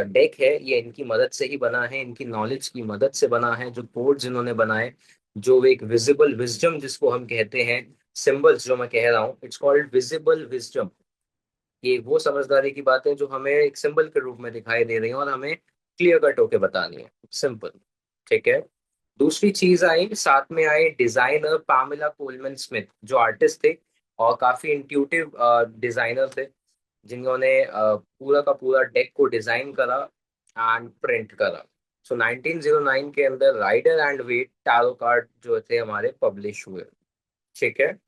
डेक है, ये इनकी मदद से ही बना है, इनकी नॉलेज की मदद से बना है। जो कोड्स इन्होंने बनाए, जो एक विजिबल विजडम जिसको हम कहते हैं, सिंबल्स जो मैं कह रहा हूँ, इट्स कॉल्ड विजिबल विजडम। ये वो समझदारी की बातें जो हमें एक सिंबल के रूप में दिखाई दे रही हैं और हमें क्लियर कट होके बतानी है, सिंपल, ठीक है। दूसरी चीज आई, साथ में आए डिजाइनर पामेला कोलमैन स्मिथ, जो आर्टिस्ट थे और काफी इंट्यूटिव डिजाइनर थे, जिन्होंने पूरा का पूरा डेक को डिजाइन करा एंड प्रिंट करा। सो 1909 के अंदर Rider and Waite tarot card जो थे हमारे पब्लिश हुए, ठीक है।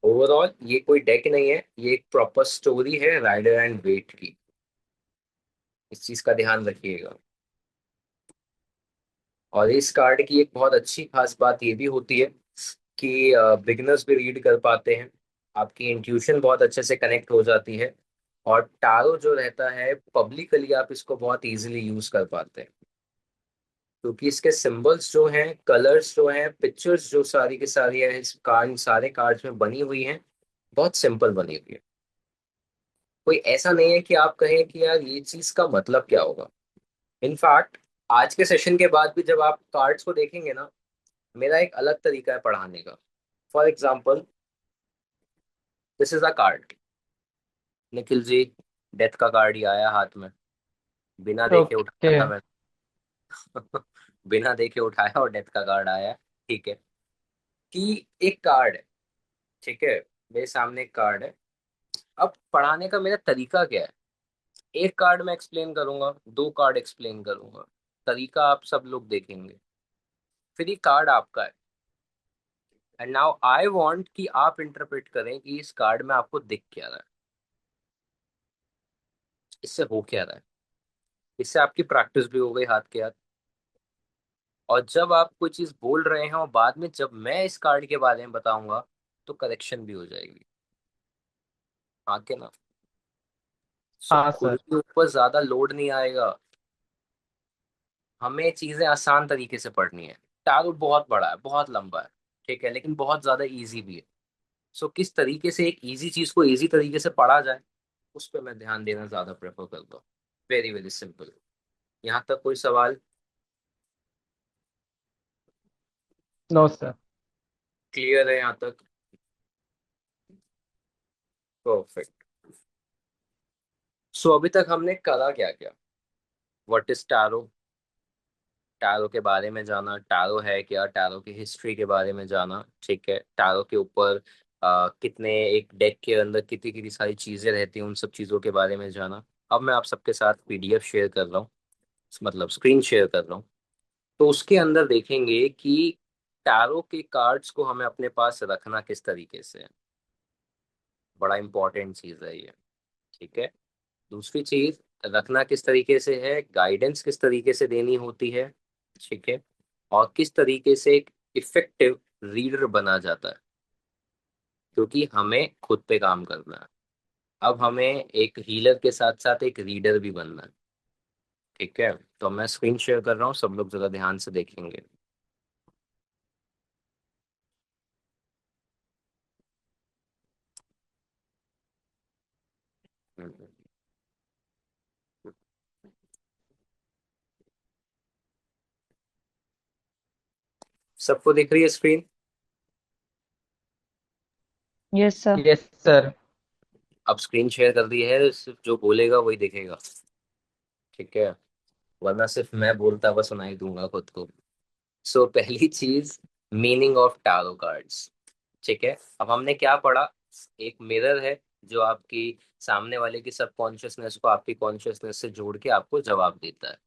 ओवरऑल ये कोई डेक नहीं है, ये एक प्रॉपर स्टोरी है राइडर एंड वेट की, इस चीज का ध्यान रखिएगा। और इस कार्ड की एक बहुत अच्छी खास बात ये भी होती है कि बिगिनर्स भी रीड कर पाते हैं, आपकी इंट्यूशन बहुत अच्छे से कनेक्ट हो जाती है। और टारो जो रहता है, पब्लिकली आप इसको बहुत इजीली यूज कर पाते हैं, क्योंकि इसके सिंबल्स जो हैं, कलर्स जो हैं, पिक्चर्स जो सारी की सारी है इस कार्ड, सारे कार्ड्स में बनी हुई हैं, बहुत सिंपल बनी हुई है। कोई ऐसा नहीं है कि आप कहें कि यार ये चीज का मतलब क्या होगा। इनफैक्ट आज के सेशन के बाद भी जब आप कार्ड्स को देखेंगे ना, मेरा एक अलग तरीका है पढ़ाने का। For example, this is a card, Nikhil ji, death का कार्ड ही आया हाथ में, बिना देखे ओके। उठाया था मैं। बिना देखे उठाया और डेथ का कार्ड आया, ठीक है। कि एक कार्ड है, ठीक है, मेरे सामने एक कार्ड है। अब पढ़ाने का मेरा तरीका क्या है, एक कार्ड मैं एक्सप्लेन करूंगा, दो कार्ड एक्सप्लेन करूंगा, तरीका आप सब लोग देखेंगे, फिर ये कार्ड आपका है। एंड नाउ आई वांट कि आप इंटरप्रेट करें कि इस कार्ड में आपको दिख क्या रहा है, इससे हो क्या रहा है। इससे आपकी प्रैक्टिस भी हो गई हाथ के हाथ। और जब आप कोई चीज बोल रहे हैं और बाद में जब मैं इस कार्ड के बारे में बताऊंगा तो करेक्शन भी हो जाएगी। हाँ के ना। सो हाँ खुद सर। के ऊपर ज्यादा लोड नहीं आएगा। हमें चीजें आसान तरीके से पढ़नी है। टारो बहुत बड़ा है, बहुत लंबा है, ठीक है, लेकिन बहुत ज्यादा इजी भी है। सो किस तरीके से एक इजी चीज को इजी तरीके से पढ़ा जाए, उस पर मैं ध्यान देना ज्यादा प्रेफर करता हूँ। Very very simple. यहाँ तक कोई सवाल नो सर। क्लियर है यहाँ तक? परफेक्ट। सो अभी तक हमने करा क्या क्या? व्हाट इज टैरो, टैरो के बारे में जाना, टैरो है क्या, टैरो की हिस्ट्री के बारे में जाना, ठीक है, टैरो के ऊपर कितने, एक डेक के अंदर कितनी कितनी सारी चीजें रहती हैं, उन सब चीजों के बारे में जाना। अब मैं आप सबके साथ पीडीएफ शेयर कर रहा हूँ, मतलब स्क्रीन शेयर कर रहा हूँ। तो उसके अंदर देखेंगे कि टैरो के कार्ड्स को हमें अपने पास रखना किस तरीके से है। बड़ा इंपॉर्टेंट चीज है ये, ठीक है। दूसरी चीज, रखना किस तरीके से है, गाइडेंस किस तरीके से देनी होती है, ठीक है, और किस तरीके से एक इफेक्टिव रीडर बना जाता है, क्योंकि हमें खुद पे काम करना है। अब हमें एक हीलर के साथ साथ एक रीडर भी बनना है, ठीक है। तो मैं स्क्रीन शेयर कर रहा हूँ, सब लोग जरा ध्यान से देखेंगे। हम्म। सबको दिख रही है screen? Yes, sir. Yes sir. अब स्क्रीन शेयर कर दी है, सिर्फ जो बोलेगा वही दिखेगा, ठीक है, वरना सिर्फ मैं बोलता हुआ सुनाई दूंगा खुद को। सो पहली चीज, मीनिंग ऑफ टैरो कार्ड्स, ठीक है। अब हमने क्या पढ़ा, एक मिरर है जो आपकी सामने वाले की सब कॉन्शियसनेस को आपकी कॉन्शियसनेस से जोड़ के आपको जवाब देता है।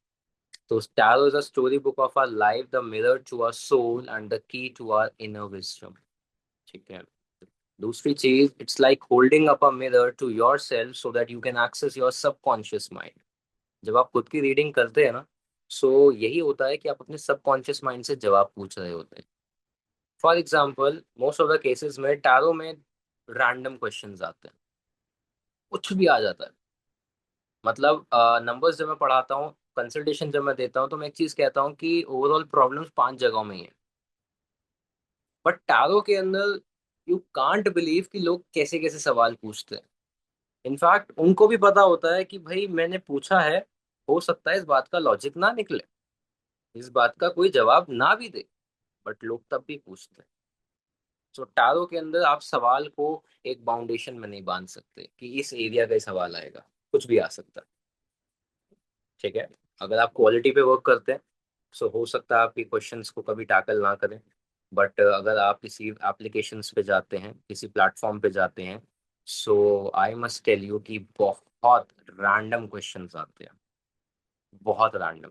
तो tarot is a story book of our life, the mirror to our soul and the key to our inner wisdom, ठीक है। दूसरी चीज, it's like holding up a mirror to yourself so that you can access your subconscious mind. जब आप खुद की reading करते हैं ना, सो यही होता है कि आप अपने सबकॉन्शियस माइंड से जवाब पूछ रहे होते हैं। For example, most of the cases में टैरो में रैंडम क्वेश्चंस आते हैं, कुछ भी आ जाता है। मतलब नंबर्स जब मैं पढ़ाता हूँ, कंसल्टेशन जब मैं देता हूँ, तो मैं एक चीज कहता हूँ कि ओवरऑल प्रॉब्लम्स 5 जगहों में ही है। बट टैरो के अंदर यू कांट बिलीव कि लोग कैसे कैसे सवाल पूछते हैं। इनफैक्ट उनको भी पता होता है कि भाई मैंने पूछा है, हो सकता है इस बात का लॉजिक ना निकले, इस बात का कोई जवाब ना भी दे, बट लोग तब भी पूछते हैं। तो टारो के अंदर आप सवाल को एक बाउंडेशन में नहीं बांध सकते कि इस एरिया का ही सवाल आएगा, कुछ भी आ सकता है, ठीक है। अगर आप क्वालिटी पे वर्क करते हैं, सो हो सकता है आपके क्वेश्चंस को कभी टैकल ना करें। बट अगर आप किसी एप्लीकेशंस पे जाते हैं, किसी प्लेटफॉर्म पे जाते हैं, सो आई मस्ट टेल यू कि बहुत रैंडम क्वेश्चंस आते हैं, बहुत रैंडम,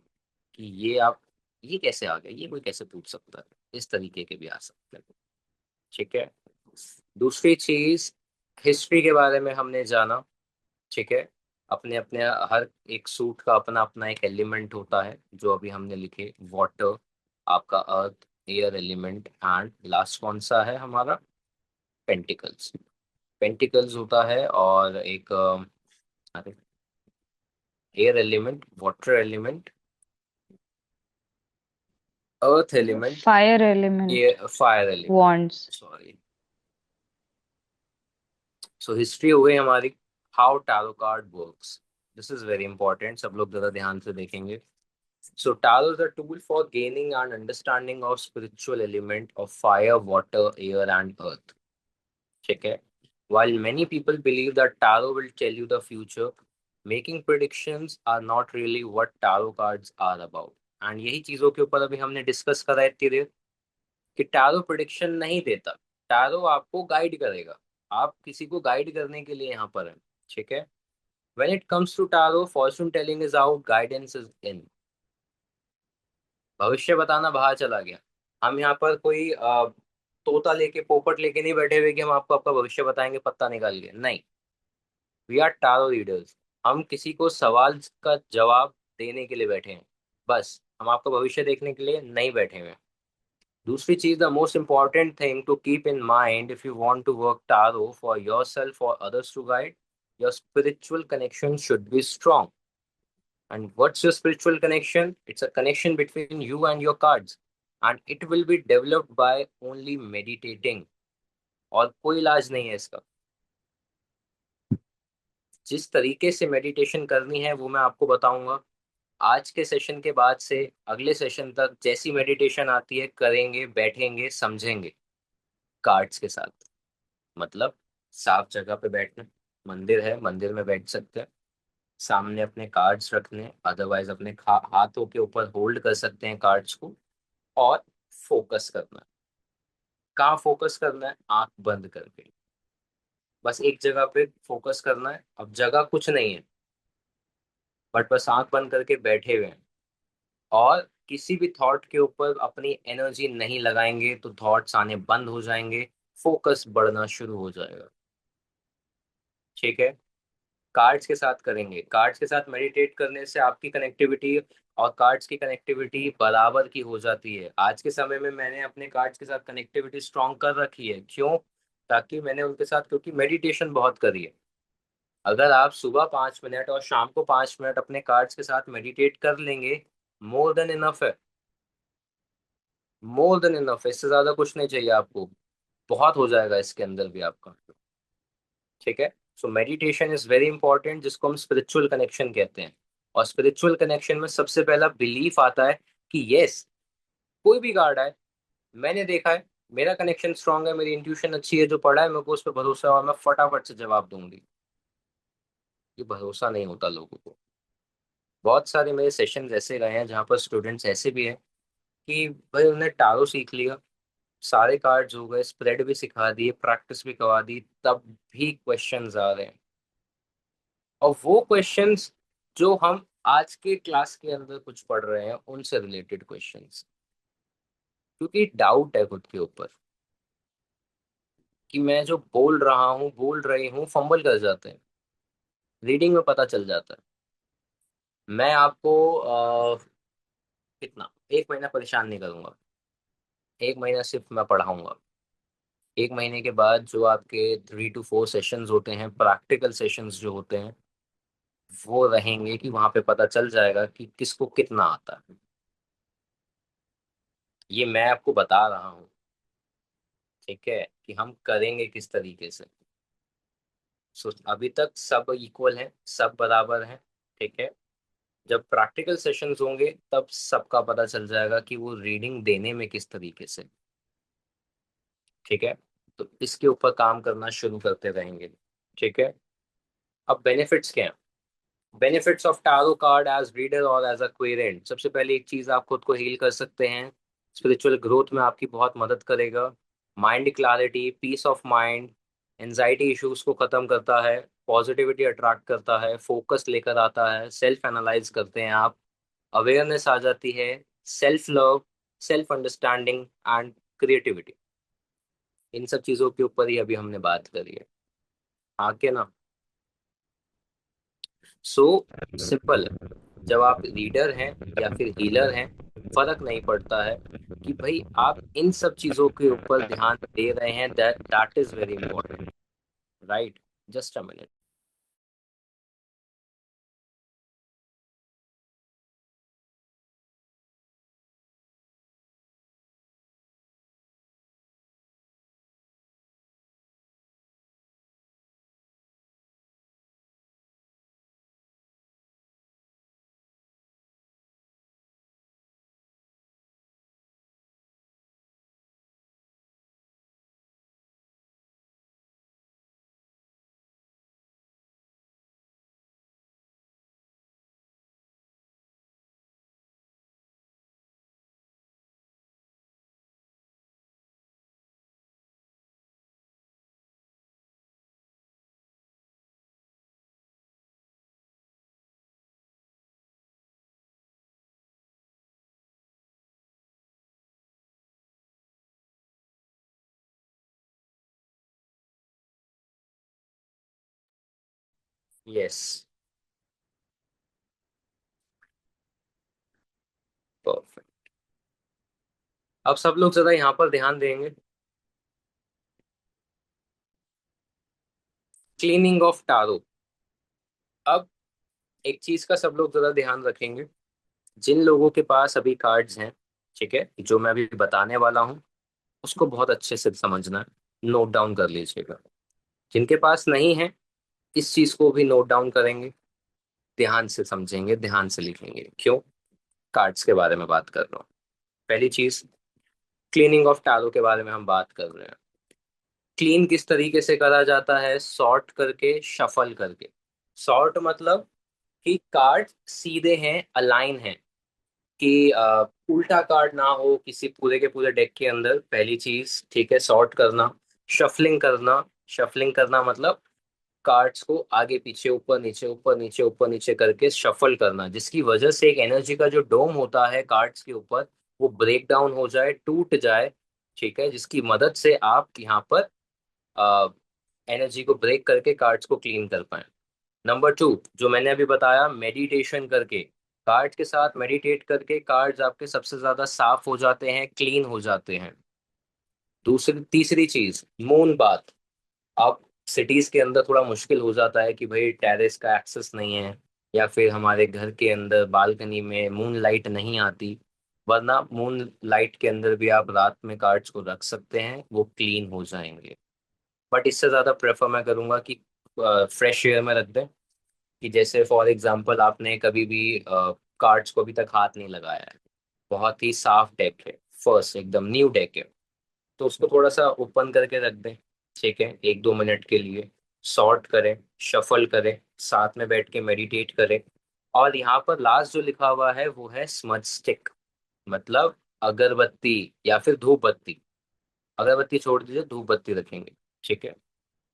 कि ये आप, ये कैसे आ गया, ये कोई कैसे पूछ सकता है, इस तरीके के भी आ सकते हैं, ठीक है। दूसरी चीज, हिस्ट्री के बारे में हमने जाना, ठीक है। अपने अपने हर एक सूट का अपना अपना एक एलिमेंट होता है, जो अभी हमने लिखे, वाटर, आपका अर्थ, एयर एलिमेंट, एंड लास्ट कौन सा है हमारा, पेंटिकल्स। पेंटिकल्स होता है, और एक अरे, air element, water element, earth element, Fire element, ये fire element, wands. Sorry. So history हो गई हमारी, how tarot card works, this is very important, सब लोग जरा ध्यान से देखेंगे। So tarot is a tool for gaining and understanding of spiritual element of fire, water, air, and earth. ठीक है. While many people believe that tarot will tell you the future, making predictions are not really what tarot cards are about. And यही चीजों के ऊपर अभी हमने discuss करा है इतनी देर, कि टैरो प्रिडिक्शन नहीं देता, टैरो आपको गाइड करेगा। आप किसी को गाइड करने के लिए यहाँ पर है, ठीक है। When it comes to tarot, fortune telling is out, guidance is in. भविष्य बताना बाहर चला गया। हम यहाँ पर कोई तोता लेके पोपट लेके नहीं बैठे हुए कि हम आपको आपका भविष्य बताएंगे पत्ता निकाल के, नहीं। We are tarot readers. हम किसी को सवाल का जवाब देने के लिए बैठे हैं, बस हम आपका भविष्य देखने के लिए नहीं बैठे हुए हैं। दूसरी चीज, the most important thing to keep in mind if you want to work tarot for yourself और others to guide, your spiritual connection should be strong. And what's your spiritual connection? It's a connection between you and your cards, and it will be developed by only meditating. और कोई इलाज नहीं है इसका। जिस तरीके से मेडिटेशन करनी है वो मैं आपको बताऊंगा। आज के सेशन के बाद से अगले सेशन तक जैसी मेडिटेशन आती है करेंगे, बैठेंगे, समझेंगे कार्ड्स के साथ। मतलब साफ जगह पे बैठना, मंदिर है मंदिर में बैठ सकते हैं, सामने अपने कार्ड्स रखने, अदरवाइज अपने हाथों के ऊपर होल्ड कर सकते हैं कार्ड्स को, और फोकस करना है। कहाँ फोकस करना है? आंख बंद करके, बस एक जगह पे फोकस करना है। अब जगह कुछ नहीं है, बट बस आंख बंद करके बैठे हुए हैं, और किसी भी थॉट के ऊपर अपनी एनर्जी नहीं लगाएंगे तो थॉट्स आने बंद हो जाएंगे, फोकस बढ़ना शुरू हो जाएगा। ठीक है? कार्ड्स के साथ करेंगे। कार्ड्स के साथ मेडिटेट करने से आपकी कनेक्टिविटी और कार्ड्स की कनेक्टिविटी बराबर की हो जाती है। आज के समय में मैंने अपने कार्ड्स के साथ कनेक्टिविटी स्ट्रॉन्ग कर रखी है। क्यों? ताकि मैंने उनके साथ, क्योंकि मेडिटेशन बहुत करी है। अगर आप सुबह 5 मिनट और शाम को 5 मिनट अपने कार्ड्स के साथ मेडिटेट कर लेंगे, मोर देन इनफ है। मोर देन इनफ है, इससे ज्यादा कुछ नहीं चाहिए आपको, बहुत हो जाएगा इसके अंदर भी आपका। ठीक है? So meditation is very important, जिसको हम स्पिरिचुअल कनेक्शन कहते हैं। और स्पिरिचुअल कनेक्शन में सबसे पहला बिलीफ आता है कि यस, कोई भी कार्ड आए, मैंने देखा है, मेरा कनेक्शन स्ट्रांग है, मेरी इंट्यूशन अच्छी है, जो पढ़ा है मेरे को उस पर भरोसा है और मैं फटाफट से जवाब दूंगी। ये भरोसा नहीं होता लोगों को। बहुत सारे मेरे सेशन ऐसे रहे हैं जहाँ पर स्टूडेंट्स ऐसे भी हैं कि भाई उन्हें टारो सीख लिया, सारे कार्ड्स हो गए, स्प्रेड भी सिखा दिए, प्रैक्टिस भी करवा दी, तब भी क्वेश्चंस आ रहे हैं। और वो क्वेश्चंस जो हम आज के क्लास के अंदर कुछ पढ़ रहे हैं उनसे रिलेटेड क्वेश्चंस, क्योंकि डाउट है खुद के ऊपर कि मैं जो बोल रहा हूँ, बोल रही हूँ, फंबल कर जाते हैं, रीडिंग में पता चल जाता है। मैं आपको कितना, 1 महीना परेशान नहीं करूंगा। 1 महीना सिर्फ मैं पढ़ाऊंगा। 1 महीने के बाद जो आपके 3 to 4 सेशंस होते हैं, प्रैक्टिकल सेशंस जो होते हैं, वो रहेंगे कि वहां पे पता चल जाएगा कि किसको कितना आता है। ये मैं आपको बता रहा हूँ, ठीक है, कि हम करेंगे किस तरीके से। सो अभी तक सब इक्वल हैं, सब बराबर हैं। ठीक है? जब प्रैक्टिकल सेशंस होंगे तब सबका पता चल जाएगा कि वो रीडिंग देने में किस तरीके से। ठीक है? तो इसके ऊपर काम करना शुरू करते रहेंगे। ठीक है? अब बेनिफिट्स क्या हैं? Benefits of tarot card as reader और एज अ क्वेरेंट। सबसे पहले एक चीज, आप खुद को हील कर सकते हैं, स्पिरिचुअल ग्रोथ में आपकी बहुत मदद करेगा। Mind clarity, peace of mind, anxiety issues को खत्म करता है, पॉजिटिविटी अट्रैक्ट करता है, फोकस लेकर आता है, सेल्फ एनालाइज करते हैं आप, अवेयरनेस आ जाती है, self love, self understanding and creativity. इन सब चीजों के ऊपर ही अभी हमने बात करी है। आके ना, सो सिंपल है। जब आप लीडर हैं या फिर हीलर हैं, फर्क नहीं पड़ता है कि भाई आप इन सब चीजों के ऊपर ध्यान दे रहे हैं, that is very important, right? Just a minute. Yes, perfect. अब सब लोग जरा यहाँ पर ध्यान देंगे। Cleaning of tarot. अब एक चीज का सब लोग जरा ध्यान रखेंगे। जिन लोगों के पास अभी कार्ड्स हैं, ठीक है, जो मैं अभी बताने वाला हूँ उसको बहुत अच्छे से समझना है, नोट डाउन कर लीजिएगा। जिनके पास नहीं है, इस चीज को भी नोट डाउन करेंगे, ध्यान से समझेंगे, ध्यान से लिखेंगे। क्यों? कार्ड्स के बारे में बात कर रहा हूँ। पहली चीज, क्लीनिंग ऑफ टैरो के बारे में हम बात कर रहे हैं। क्लीन किस तरीके से करा जाता है? सॉर्ट करके, शफल करके। सॉर्ट मतलब कि कार्ड सीधे हैं, अलाइन हैं, कि उल्टा कार्ड ना हो किसी पूरे के पूरे डेक के अंदर, पहली चीज, ठीक है, सॉर्ट करना। शफलिंग करना, शफलिंग करना मतलब कार्ड्स को आगे पीछे, ऊपर नीचे, ऊपर नीचे, ऊपर नीचे करके शफल करना, जिसकी वजह से एक एनर्जी का जो डोम होता है कार्ड्स के ऊपर, वो ब्रेक डाउन हो जाए, टूट जाए, ठीक है, जिसकी मदद से आप यहाँ पर एनर्जी को ब्रेक करके कार्ड्स को क्लीन कर पाए। नंबर टू, जो मैंने अभी बताया, मेडिटेशन करके, कार्ड्स के साथ मेडिटेट करके कार्ड्स आपके सबसे ज्यादा साफ हो जाते हैं, क्लीन हो जाते हैं। दूसरी तीसरी चीज, मून बाथ। अब सिटीज के अंदर थोड़ा मुश्किल हो जाता है कि भाई टेरेस का एक्सेस नहीं है, या फिर हमारे घर के अंदर बालकनी में मून लाइट नहीं आती, वरना मून लाइट के अंदर भी आप रात में कार्ड्स को रख सकते हैं, वो क्लीन हो जाएंगे। बट इससे ज़्यादा प्रेफर मैं करूँगा कि फ्रेश एयर में रख दें। कि जैसे फॉर एग्जांपल आपने कभी भी कार्ड्स को अभी तक हाथ नहीं लगाया है, बहुत ही साफ डेक है, फर्स्ट एकदम न्यू डेक है, तो उसको थोड़ा सा ओपन करके रख दें, ठीक है, 1-2 मिनट के लिए। सॉर्ट करें, शफल करें, साथ में बैठ के मेडिटेट करें। और यहाँ पर लास्ट जो लिखा हुआ है वो है स्मज स्टिक, मतलब अगरबत्ती या फिर धूप बत्ती। अगरबत्ती छोड़ दीजिए, धूप बत्ती रखेंगे, ठीक है।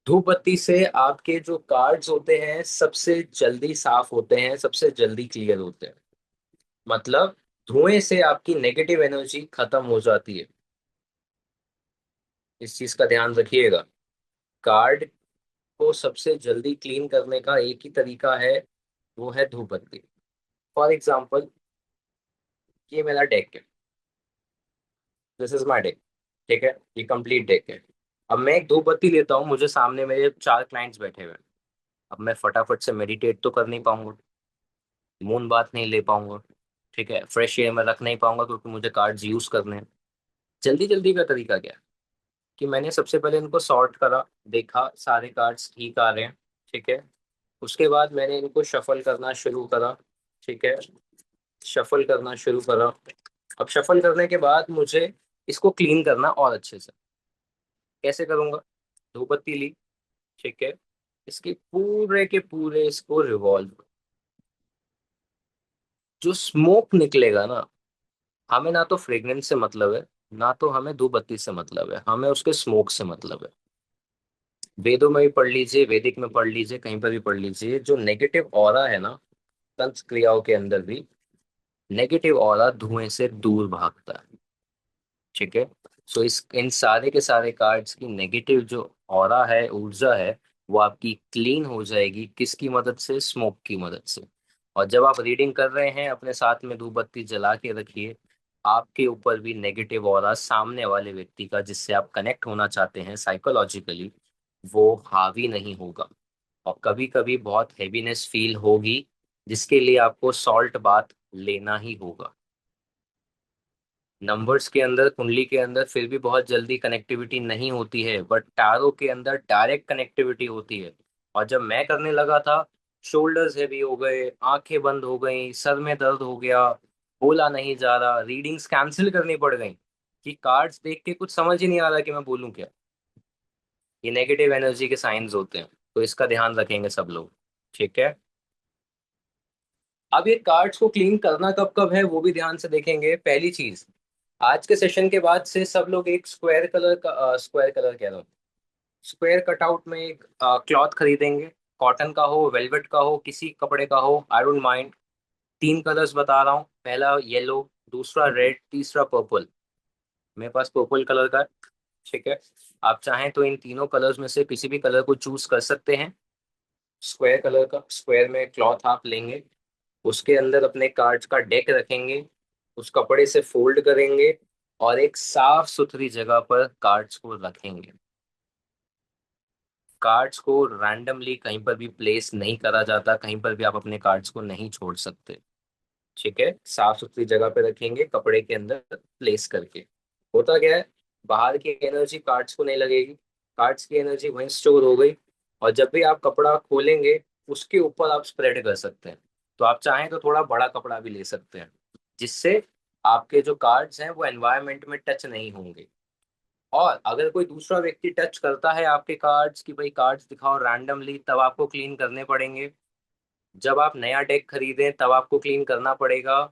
धूप बत्ती से आपके जो कार्ड्स होते हैं सबसे जल्दी साफ होते हैं, सबसे जल्दी क्लियर होते हैं। मतलब धुएं से आपकी नेगेटिव एनर्जी खत्म हो जाती है। इस चीज का ध्यान रखिएगा। कार्ड को सबसे जल्दी क्लीन करने का एक ही तरीका है, वो है धूप बत्ती। फॉर एग्जाम्पल, ये मेरा डेक है, दिस इज माई डेक, ठीक है, ये कंप्लीट डेक है। अब मैं एक धूप बत्ती लेता हूँ, मुझे सामने मेरे 4 क्लाइंट्स बैठे हुए हैं। अब मैं फटाफट से मेडिटेट तो कर नहीं पाऊंगा, मून बात नहीं ले पाऊंगा, ठीक है, फ्रेश एयर में रख नहीं पाऊंगा, क्योंकि मुझे कार्ड्स यूज करने हैं। जल्दी जल्दी का तरीका क्या है कि मैंने सबसे पहले इनको सॉर्ट करा, देखा सारे कार्ड्स ठीक आ रहे हैं, ठीक है, उसके बाद मैंने इनको शफल करना शुरू करा, ठीक है, शफल करना शुरू करा। अब शफल करने के बाद मुझे इसको क्लीन करना और अच्छे से। कैसे करूंगा? धूपबत्ती ली, ठीक है, इसके पूरे के पूरे इसको रिवॉल्व, जो स्मोक निकलेगा ना, हमें ना तो फ्रेग्रेंस से मतलब है, ना तो हमें धूप बत्ती से मतलब है, हमें उसके स्मोक से मतलब है। वेदों में भी पढ़ लीजिए, वैदिक में पढ़ लीजिए, कहीं पर भी पढ़ लीजिए, जो नेगेटिव ऑरा है ना, तंत्र क्रियाओं के अंदर भी नेगेटिव ऑरा धुएं से दूर भागता है, ठीक है। सो इस इन सारे के सारे कार्ड्स की नेगेटिव जो ऑरा है, ऊर्जा है, वो आपकी क्लीन हो जाएगी। किसकी मदद से? स्मोक की मदद से। और जब आप रीडिंग कर रहे हैं, अपने साथ में धूप बत्ती जला के रखिए, आपके ऊपर भी नेगेटिव ऑरा सामने वाले व्यक्ति का, जिससे आप कनेक्ट होना चाहते हैं साइकोलॉजिकली, वो हावी नहीं होगा। और कभी कभी बहुत हैवीनेस फील होगी, जिसके लिए आपको सॉल्ट बाथ लेना ही होगा। नंबर्स के अंदर, कुंडली के अंदर फिर भी बहुत जल्दी कनेक्टिविटी नहीं होती है, बट टारो के अंदर डायरेक्ट कनेक्टिविटी होती है। और जब मैं करने लगा था, शोल्डर्स हैवी हो गए, आंखें बंद हो गई, सर में दर्द हो गया, बोला नहीं जा रहा, रीडिंग्स कैंसिल करनी पड़ गई, कि कार्ड्स देख के कुछ समझ ही नहीं आ रहा कि मैं बोलूं क्या। ये नेगेटिव एनर्जी के साइंस होते हैं, तो इसका ध्यान रखेंगे सब लोग, ठीक है। अब ये कार्ड्स को क्लीन करना कब कब है, वो भी ध्यान से देखेंगे। पहली चीज, आज के सेशन के बाद से सब लोग एक स्क्वायर कलर का, स्क्वायर कलर कह रहा हूँ, स्क्वायर कटआउट में एक क्लॉथ खरीदेंगे। कॉटन का हो, वेलवेट का हो, किसी कपड़े का हो, आई डोंट माइंड। 3 कलर्स बता रहा हूँ, पहला येलो, दूसरा रेड, तीसरा पर्पल। मेरे पास पर्पल कलर का है, ठीक है। आप चाहें तो इन तीनों कलर्स में से किसी भी कलर को चूज कर सकते हैं। स्क्वायर कलर का, स्क्वायर में क्लॉथ आप लेंगे, उसके अंदर अपने कार्ड्स का डेक रखेंगे, उस कपड़े से फोल्ड करेंगे और एक साफ सुथरी जगह पर कार्ड्स को रखेंगे। कार्ड्स को रैंडमली कहीं पर भी प्लेस नहीं करा जाता, कहीं पर भी आप अपने कार्ड्स को नहीं छोड़ सकते। ठीक है, साफ सुथरी जगह पे रखेंगे कपड़े के अंदर प्लेस करके। होता क्या है, बाहर की एनर्जी कार्ड्स को नहीं लगेगी, कार्ड्स की एनर्जी वहीं स्टोर हो गई, और जब भी आप कपड़ा खोलेंगे उसके ऊपर आप स्प्रेड कर सकते हैं। तो आप चाहें तो थोड़ा बड़ा कपड़ा भी ले सकते हैं, जिससे आपके जो कार्ड्स हैं वो एनवायरनमेंट में टच नहीं होंगे। और अगर कोई दूसरा व्यक्ति टच करता है आपके कार्ड्स की भाई कार्ड्स दिखाओ रैंडमली, तब आपको क्लीन करने पड़ेंगे। जब आप नया डेक खरीदें तब आपको क्लीन करना पड़ेगा।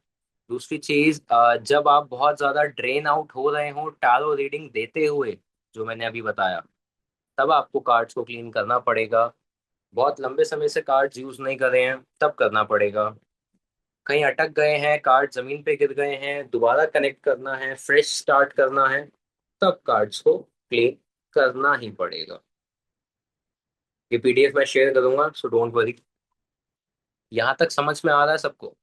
दूसरी चीज, जब आप बहुत ज्यादा ड्रेन आउट हो रहे हो टैरो रीडिंग देते हुए, जो मैंने अभी बताया, तब आपको कार्ड्स को क्लीन करना पड़ेगा। बहुत लंबे समय से कार्ड्स यूज नहीं कर रहे हैं तब करना पड़ेगा। कहीं अटक गए हैं, कार्ड जमीन पे गिर गए हैं, दोबारा कनेक्ट करना है, फ्रेश स्टार्ट करना है, तब कार्ड्स को क्लीन करना ही पड़ेगा। ये पीडीएफ मैं शेयर करूंगा, सो डोंट वरी। यहाँ तक समझ में आ रहा है सबको?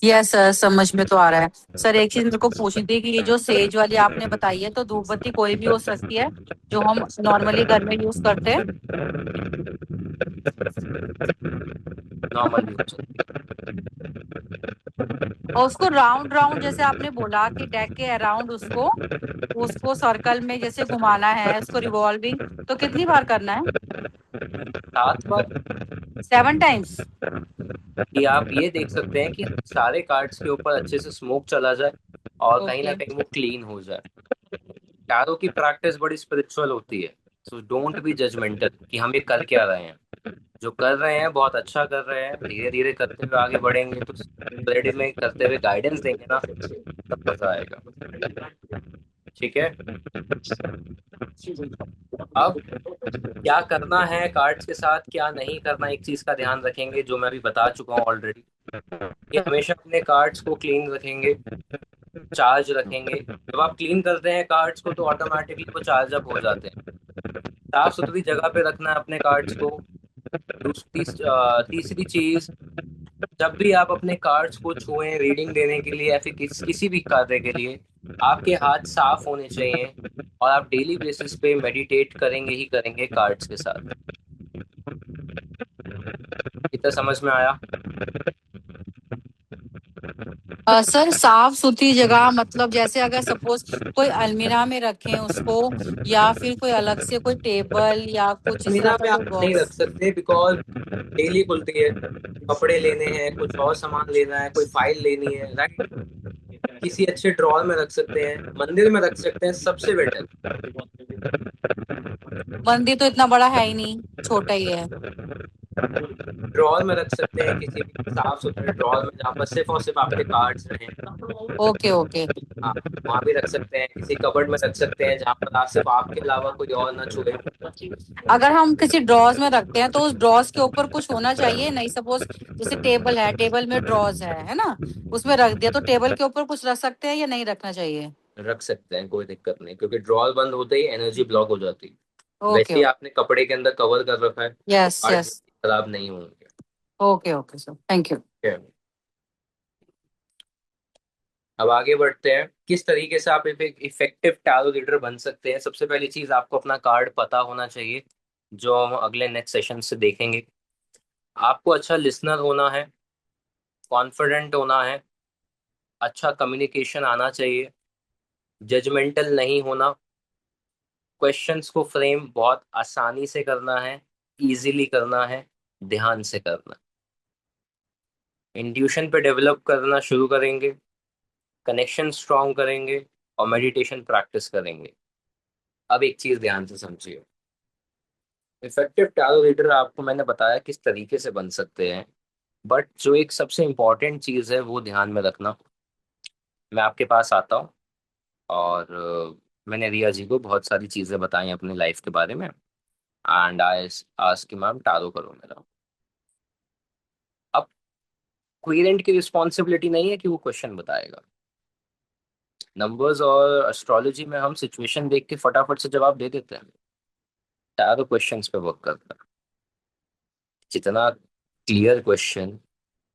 यस सर, समझ में तो आ रहा है। सर एक चीज मेरे को पूछनी थी कि ये जो सेज वाली आपने बताई है, तो धूप बत्ती कोई भी हो सकती है जो हम नॉर्मली घर में यूज करते हैं? नॉर्मल भी हो सकती और उसको राउंड राउंड जैसे आपने बोला कि डेक के अराउंड उसको उसको सर्कल में जैसे घुमाना है, उसको रिवॉल्विंग, तो कितनी बार करना है? है। 7 बार। 7 टाइम्स? कि आप ये देख सकते हैं कि सारे कार्ड्स के ऊपर अच्छे से स्मोक चला जाए और कहीं ना ओके। कहीं वो क्लीन हो जाए। टैरो की प्रैक्टिस बड़ी स्पिरिचुअल होती है, सो डोंट बी जजमेंटल कि हम ये कर क्या रहे हैं। जो कर रहे हैं बहुत अच्छा कर रहे हैं, धीरे धीरे करते हुए आगे बढ़ेंगे तो स्प्रेड में करते हुए गाइडेंस देंगे ना, तब मजा आएगा। ठीक है, अब क्या करना है कार्ड्स के साथ, क्या नहीं करना, एक चीज का ध्यान रखेंगे जो मैं अभी बता चुका हूँ ऑलरेडी, कि हमेशा अपने कार्ड्स को क्लीन रखेंगे, चार्ज रखेंगे। जब आप क्लीन करते हैं कार्ड्स को तो ऑटोमेटिकली वो चार्ज अप हो जाते हैं। साफ सुथरी जगह पे रखना है अपने कार्ड्स को। तीसरी चीज, जब भी आप अपने कार्ड्स को छुएं रीडिंग देने के लिए या फिर किसी भी कार्य के लिए, आपके हाथ साफ होने चाहिए, और आप डेली बेसिस पे मेडिटेट करेंगे ही करेंगे कार्ड्स के साथ। इतना समझ में आया? सर साफ सुथरी जगह मतलब जैसे अगर सपोज कोई अलमीरा में रखें उसको, या फिर कोई अलग से कोई टेबल या कुछ इस तरह मीना का में कोई आप नहीं रख बॉक्स? सकते, बिकॉज डेली खुलती है, कपड़े लेने हैं, कुछ और सामान लेना है, कोई फाइल लेनी है, राइट। किसी अच्छे ड्रॉर में रख सकते हैं, मंदिर में रख सकते हैं, सबसे बेटर। मंदिर तो इतना बड़ा है ही नहीं, छोटा ही है। ड्रॉर में रख सकते हैं, किसी भी साफ सुथरे ड्रॉर में जहाँ पर सिर्फ और सिर्फ आपके कार्ड्स रहें। Okay okay. हाँ, वहाँ भी रख सकते हैं, किसी कबर्ड में रख सकते हैं जहाँ पर आप सिर्फ आपके अलावा कोई और ना छुए। अगर हम किसी ड्रॉज में रखते हैं तो उस ड्रॉज के ऊपर कुछ होना चाहिए, नहीं सपोज जैसे टेबल है, टेबल में ड्रॉज है ना, उसमें रख दिया तो टेबल के ऊपर कुछ रख सकते हैं या नहीं रखना चाहिए? रख सकते हैं, कोई दिक्कत नहीं, क्योंकि ड्रॉर बंद होते ही एनर्जी ब्लॉक हो जाती है। वैसे ओके ही आपने कपड़े के अंदर कवर कर रखा है, यस कार्ड यस। खराब नहीं होंगे। Okay okay sir, thank you. ठीक है। अब आगे बढ़ते हैं, किस तरीके से आप एक इफेक्टिव टैरो रीडर बन सकते हैं। सबसे पहली चीज, आपको अपना कार्ड पता होना चाहिए, जो हम अगले नेक्स्ट सेशन से देखेंगे। आपको अच्छा लिसनर होना है, कॉन्फिडेंट होना है, अच्छा कम्युनिकेशन आना चाहिए, जजमेंटल नहीं होना, क्वेश्चंस को फ्रेम बहुत आसानी से करना है, इजीली करना है, ध्यान से करना है। इंट्यूशन पे डेवलप करना शुरू करेंगे, कनेक्शन स्ट्रॉन्ग करेंगे, और मेडिटेशन प्रैक्टिस करेंगे। अब एक चीज ध्यान से समझिए, इफेक्टिव टैरो रीडर आपको मैंने बताया किस तरीके से बन सकते हैं, बट जो एक सबसे इम्पॉर्टेंट चीज है वो ध्यान में रखना। मैं आपके पास आता हूँ और मैंने रिया जी को बहुत सारी चीजें बताई अपनी लाइफ के बारे में, एंड आई आस्क कि मैम टैरो करो मेरा। अब क्वीरेंट की रिस्पॉन्सिबिलिटी नहीं है कि वो क्वेश्चन बताएगा। नंबर्स और एस्ट्रोलॉजी में हम सिचुएशन देख के फटाफट से जवाब दे देते हैं। टैरो क्वेश्चंस पे वर्क करता है। जितना क्लियर क्वेश्चन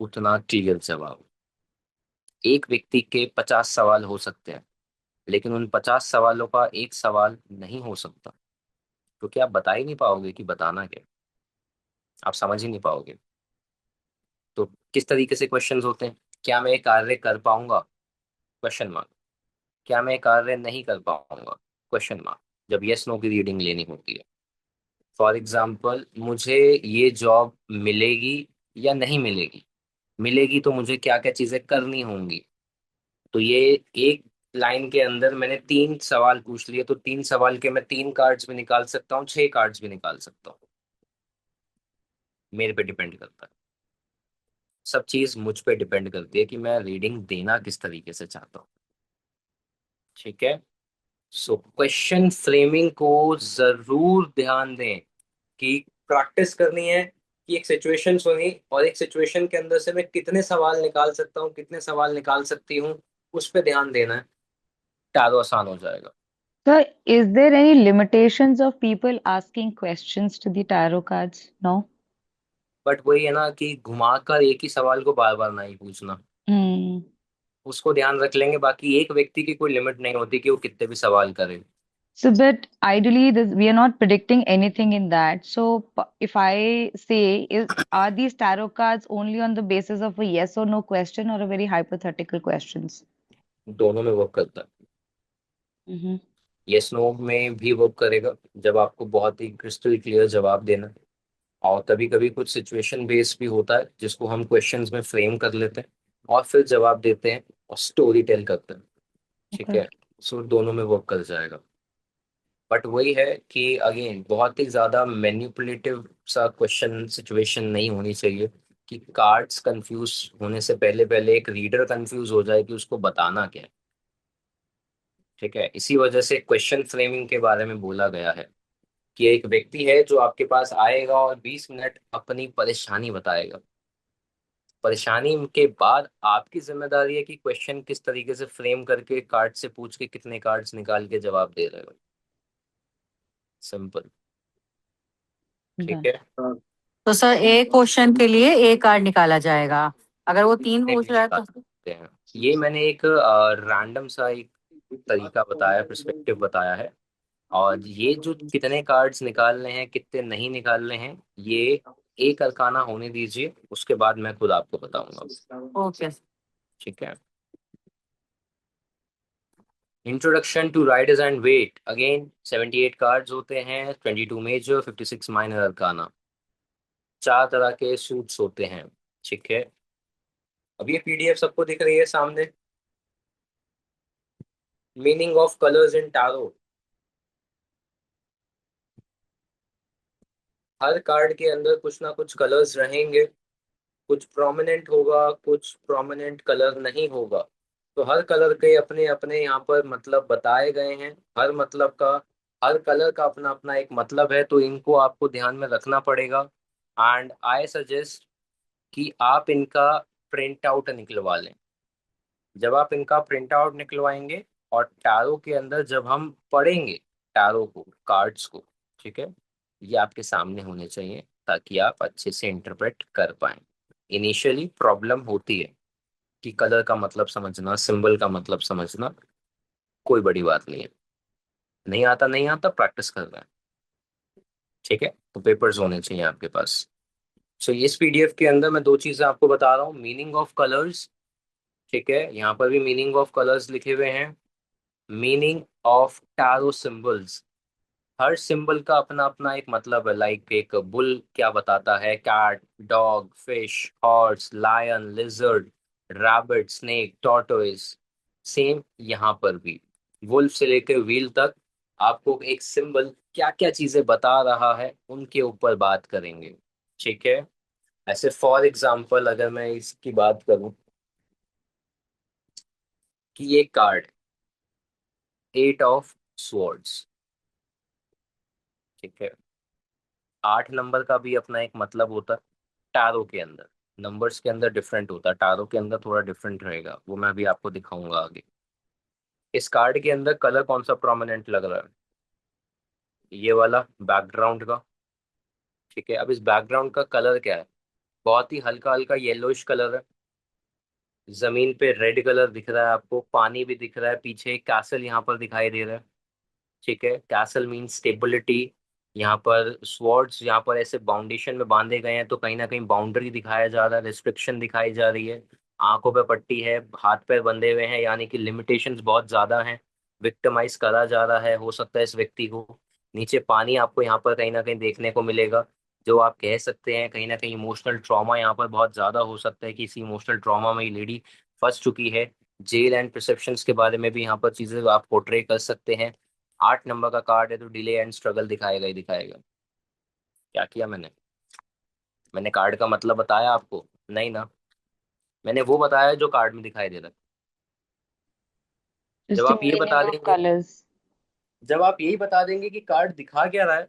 उतना क्लियर जवाब। एक व्यक्ति के 50 सवाल हो सकते हैं, लेकिन उन 50 सवालों का एक सवाल नहीं हो सकता, क्योंकि आप बता ही नहीं पाओगे कि बताना क्या है। आप समझ ही नहीं पाओगे। तो किस तरीके से क्वेश्चंस होते हैं? क्या मैं ये कार्य कर पाऊंगा? Question mark. क्या मैं ये कार्य नहीं कर पाऊंगा? Question mark. जब यस नो की रीडिंग लेनी होती है। फॉर एग्जाम्पल, मुझे ये जॉब मिलेगी या नहीं मिलेगी? मिलेगी तो मुझे क्या क्या चीजें करनी होंगी? तो ये एक लाइन के अंदर मैंने 3 सवाल पूछ लिए, तो 3 सवाल के मैं 3 कार्ड्स भी निकाल सकता हूँ, 6 कार्ड्स भी निकाल सकता हूँ। मेरे पे डिपेंड करता है। सब चीज मुझ पे डिपेंड करती है कि मैं रीडिंग देना किस तरीके से चाहता हूँ। ठीक है। सो क्वेश्चन फ्रेमिंग को जरूर ध्यान दें कि प्रैक्टिस करनी है कि एक सिचुएशन सुनी और एक सिचुएशन के अंदर से मैं कितने सवाल निकाल सकता हूँ, कितने सवाल निकाल सकती हूँ, उस पर ध्यान देना है। टैरो आसान हो जाएगा। Sir, is there any limitations of people asking questions to the tarot cards? No? But वही है ना कि घुमाकर एक ही सवाल को बार बार नहीं पूछना। Hmm. उसको ध्यान रख लेंगे, बाकी एक व्यक्ति की कोई लिमिट नहीं होती कि वो कितने भी सवाल करे। So, but ideally, we are not predicting anything in that. So, if I say, are these tarot cards only on the basis of a yes or no question or a very hypothetical questions? दोनों में work करता है। Mm-hmm. Yes no में भी work करेगा जब आपको बहुत ही क्रिस्टल क्लियर जवाब देना है। और कभी कभी कुछ सिचुएशन बेस्ड भी होता है जिसको हम क्वेश्चंस में फ्रेम कर लेते हैं और फिर जवाब देते हैं और स्टोरी टेल करते हैं। ठीक Okay. है। सो दोनों में वर्क कर जाएगा। बट वही है कि अगेन बहुत ही ज्यादा मैनिपुलेटिव सा क्वेश्चन सिचुएशन नहीं होनी चाहिए कि कार्ड्स कंफ्यूज होने से पहले पहले एक रीडर कंफ्यूज हो जाए कि उसको बताना क्या है। ठीक है। इसी वजह से क्वेश्चन फ्रेमिंग के बारे में बोला गया है कि एक व्यक्ति है जो आपके पास आएगा और 20 मिनट अपनी परेशानी बताएगा। परेशानी के बाद आपकी जिम्मेदारी है कि क्वेश्चन किस तरीके से फ्रेम करके कार्ड से पूछ के कितने कार्ड्स निकाल के जवाब दे रहे हो। सिंपल। ठीक Done. है। तो सर एक क्वेश्चन के लिए एक कार्ड निकाला जाएगा, अगर वो 3 नहीं भी पूछ रहा है निकाल तो? सकते हैं। ये मैंने एक रैंडम सा एक तरीका बताया, पर्सपेक्टिव बताया है। और ये जो कितने कार्ड्स निकालने हैं कितने नहीं निकालने हैं, ये एक अरकाना होने दीजिए, उसके बाद मैं खुद आपको बताऊंगा। ओके। ठीक है। Introduction to Riders and Waite. Again 78 cards होते हैं, 22 मेजर, 56 माइनर अरकाना। 4 तरह के सूट्स होते हैं। ठीक है। अब ये पीडीएफ सबको दिख रही है सामने। Meaning of colours in tarot. Her card के अंदर कुछ ना कुछ कलर्स रहेंगे। कुछ प्रोमिनेंट होगा, कुछ प्रोमिनेंट कलर नहीं होगा। तो हर कलर के अपने अपने यहाँ पर मतलब बताए गए हैं। हर मतलब का, हर कलर का अपना अपना एक मतलब है, तो इनको आपको ध्यान में रखना पड़ेगा। एंड आई सजेस्ट कि आप इनका प्रिंट आउट निकलवा लें। जब आप इनका प्रिंट आउट निकलवाएंगे और टैरो के अंदर जब हम पढ़ेंगे टैरो को, कार्ड्स को, ठीक है, ये आपके सामने होने चाहिए ताकि आप अच्छे से इंटरप्रेट कर पाएं। इनिशियली प्रॉब्लम होती है कि कलर का मतलब समझना, सिंबल का मतलब समझना, कोई बड़ी बात नहीं है। नहीं आता नहीं आता, प्रैक्टिस कर रहे हैं। ठीक है। तो पेपर्स होने चाहिए आपके पास। सो इस पीडीएफ के अंदर मैं 2 चीजें आपको बता रहा हूँ। Meaning of colours. ठीक है। यहाँ पर भी मीनिंग ऑफ कलर्स लिखे हुए हैं। Meaning of tarot symbols. Her symbol का अपना अपना एक मतलब है। लाइक एक बुल क्या बताता है, cat, dog, fish, horse, lion, lizard, rabbit, snake, tortoise. Same यहाँ पर भी वुल्फ से लेकर व्हील तक आपको एक सिंबल क्या क्या चीजें बता रहा है उनके ऊपर बात करेंगे। ठीक है। ऐसे फॉर एग्जाम्पल अगर मैं इसकी बात करूं कि ये कार्ड 8 ऑफ स्वॉर्ड्स। ठीक है। 8 नंबर का भी अपना एक मतलब होता है। टैरो के अंदर नंबर्स के अंदर डिफरेंट होता है, टैरो के अंदर थोड़ा डिफरेंट रहेगा, वो मैं अभी आपको दिखाऊंगा आगे। इस कार्ड के अंदर कलर कौन सा प्रोमिनेंट लग रहा है? ये वाला बैकग्राउंड का। ठीक है, अब इस बैकग्राउंड का कलर क्या है? बहुत ही हल्का हल्का येलोइश कलर है। जमीन पे रेड कलर दिख रहा है आपको, पानी भी दिख रहा है, पीछे एक कैसल यहाँ पर दिखाई दे रहा है। ठीक है, कैसल मीन स्टेबिलिटी। यहाँ पर स्वॉर्ड्स यहाँ पर ऐसे बाउंडेशन में बांधे गए हैं, तो कहीं ना कहीं बाउंड्री दिखाया जा रहा है, रिस्ट्रिक्शन दिखाई जा रही है। आंखों पे पट्टी है, हाथ पैर बंधे हुए हैं, यानी कि लिमिटेशंस बहुत ज्यादा हैं। विक्टिमाइज करा जा रहा है हो सकता है इस व्यक्ति को। नीचे पानी आपको यहाँ पर कहीं ना कहीं देखने को मिलेगा, जो आप कह सकते हैं कहीं ना कहीं इमोशनल ट्रॉमा यहाँ पर बहुत ज्यादा हो सकता है कि इसी इमोशनल ट्रॉमा में ये लेडी फंस चुकी है। जेल एंड परसेप्शंस के बारे में भी यहाँ पर चीजें आप पोर्ट्रे कर सकते हैं। 8 नंबर का कार्ड है तो डिले एंड स्ट्रगल दिखाएगा ही दिखाएगा। क्या किया मैंने? मैंने कार्ड का मतलब बताया आपको? नहीं ना, मैंने वो बताया जो कार्ड में दिखाई दे रहा है। जब Just the आप ये बता meaning of देंगे, colors. जब आप यही बता देंगे कि कार्ड दिखा क्या रहा है,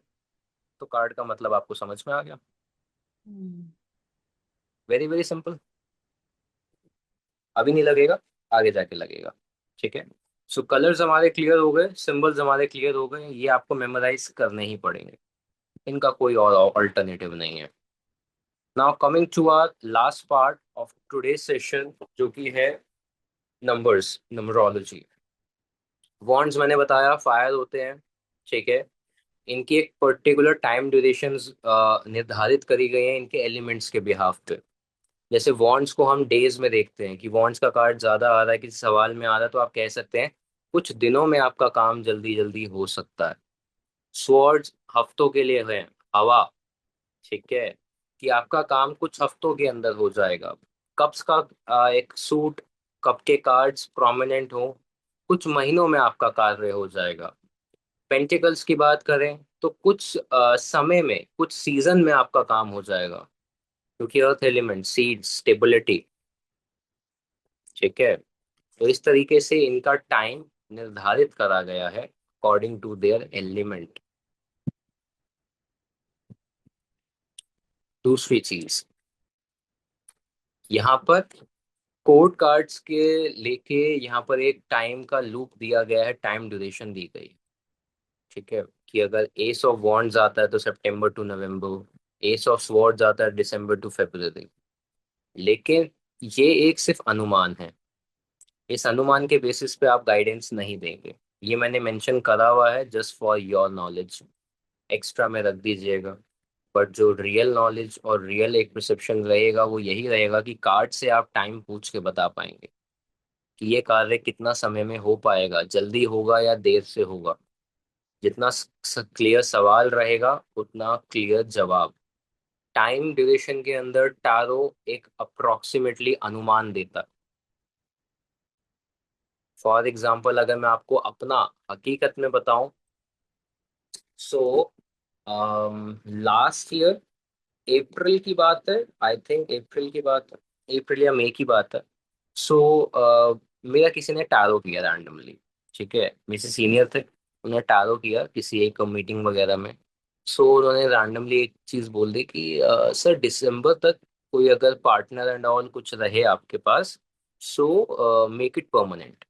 तो कार्ड का मतलब आपको समझ में आ गया। Hmm. Very very simple. अभी नहीं लगेगा, आगे जाके लगेगा। ठीक है, सो कलर्स हमारे क्लियर हो गए, सिंबल्स हमारे क्लियर हो गए, ये आपको मेमोराइज करने ही पड़ेंगे, इनका कोई और अल्टरनेटिव नहीं है। Now coming to our last part of today session, जो कि है नंबर्स, नंबरोलॉजी। वॉन्ड्स मैंने बताया फायर होते हैं। ठीक है, इनकी एक पर्टिकुलर टाइम ड्यूरेशन निर्धारित करी गई है इनके एलिमेंट्स के बिहाफ पे। जैसे वॉन्ड्स को हम डेज में देखते हैं कि वॉन्ड्स का कार्ड ज्यादा आ रहा है, किसी सवाल में आ रहा है, तो आप कह सकते हैं कुछ दिनों में आपका काम जल्दी जल्दी हो सकता है। स्वॉर्ड्स हफ्तों के लिए है, हवा। ठीक है, कि आपका काम कुछ हफ्तों के अंदर हो जाएगा। कप्स का एक सूट, कप के कार्ड्स प्रोमिनेंट हो, कुछ महीनों में आपका कार्य हो जाएगा। पेंटिकल्स की बात करें तो कुछ समय में, कुछ सीजन में आपका काम हो जाएगा, क्योंकि अर्थ एलिमेंट, सीड, स्टेबिलिटी। ठीक है, तो इस तरीके से इनका टाइम निर्धारित करा गया है अकॉर्डिंग टू देयर एलिमेंट। दूसरी चीज, यहाँ पर कोड कार्ड्स के लेके यहाँ पर एक टाइम का लूप दिया गया है, टाइम ड्यूरेशन दी गई है। ठीक है, कि अगर एस ऑफ वॉन्ड्स आता है तो September to November, ace of swords आता है दिसंबर टू फरवरी। लेकिन ये एक सिर्फ अनुमान है, इस अनुमान के बेसिस पे आप गाइडेंस नहीं देंगे। ये मैंने मेंशन करा हुआ है just for your knowledge, extra में रख दीजिएगा। बट जो रियल नॉलेज और रियल एक परसेप्शन रहेगा वो यही रहेगा कि कार्ड से आप टाइम पूछ के बता पाएंगे कि ये कार्य कितना समय में हो पाएगा, जल्दी होगा या देर से होगा। जितना क्लियर सवाल रहेगा उतना क्लियर जवाब। टाइम ड्यूरेशन के अंदर टारो एक अप्रोक्सीमेटली अनुमान देता है। फॉर एग्जाम्पल अगर मैं आपको अपना हकीकत में बताऊं, सो लास्ट ईयर अप्रैल की बात है, आई थिंक अप्रैल की बात है, अप्रैल या मई की बात है। सो मेरा किसी ने टारो किया रैंडमली। ठीक है, मेरे से सीनियर थे, उन्होंने टारो किया किसी एक मीटिंग वगैरह में। सो उन्होंने रैंडमली एक चीज बोल दी कि सर दिसंबर तक कोई अगर पार्टनर एंड ऑल कुछ रहे आपके पास, so make it permanent.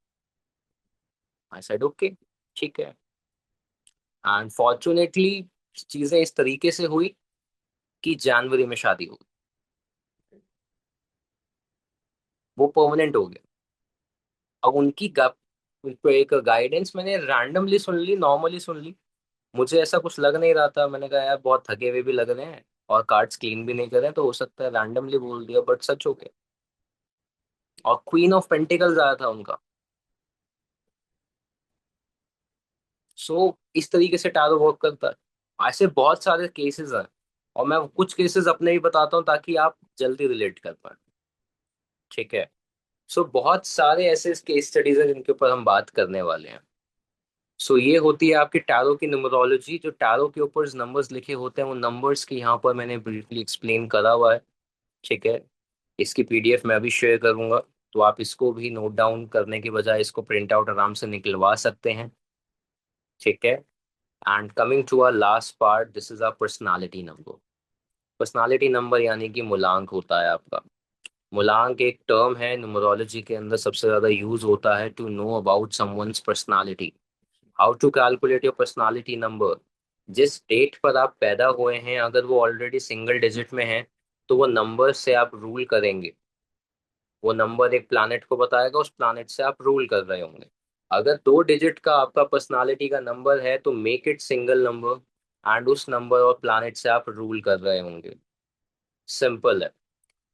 I said okay, ठीक है। एंड फॉर्चुनेटली चीजें इस तरीके से हुई कि जनवरी में शादी हो गई, वो परमानेंट हो गया। अब उनकी उनको एक गाइडेंस मैंने रैंडमली सुन ली, नॉर्मली सुन ली। मुझे ऐसा कुछ लग नहीं रहा था, मैंने कहा यार बहुत थके हुए भी लग रहे हैं और कार्ड्स क्लीन भी नहीं कर रहे हैं, तो हो सकता है रैंडमली बोल दिया, बट सच हो गया। और क्वीन ऑफ पेंटिकल्स आया था उनका। सो इस तरीके से टैरो वर्क करता है। ऐसे बहुत सारे केसेस हैं, और मैं कुछ केसेस अपने भी बताता हूँ ताकि आप जल्दी रिलेट कर पाए। ठीक है, सो बहुत सारे ऐसे केस स्टडीज हैं जिनके ऊपर हम बात करने वाले हैं। सो ये होती है आपकी टैरो की न्यूमरोलॉजी। जो टैरो के ऊपर नंबर्स लिखे होते हैं, वो नंबर्स की यहाँ पर मैंने ब्रीफली एक्सप्लेन करा हुआ है। ठीक है, इसकी पीडीएफ मैं भी शेयर करूंगा, तो आप इसको भी नोट डाउन करने के बजाय इसको प्रिंट आउट आराम से निकलवा सकते हैं। ठीक है, and coming to our last part, this is our personality number. Personality number यानी कि मूलांक होता है आपका। मूलांक एक टर्म है न्यूमरोलॉजी के अंदर, सबसे ज्यादा यूज होता है to know about someone's personality. How to calculate your personality number? जिस डेट पर आप पैदा हुए हैं अगर वो ऑलरेडी सिंगल डिजिट में है तो वो नंबर से आप रूल करेंगे। वो नंबर एक प्लैनेट को बताएगा, उस प्लैनेट से आप रूल कर रहे होंगे। अगर 2 डिजिट का आपका पर्सनालिटी का नंबर है तो make it single number, and उस नंबर और प्लैनेट से आप रूल कर रहे होंगे। सिंपल है।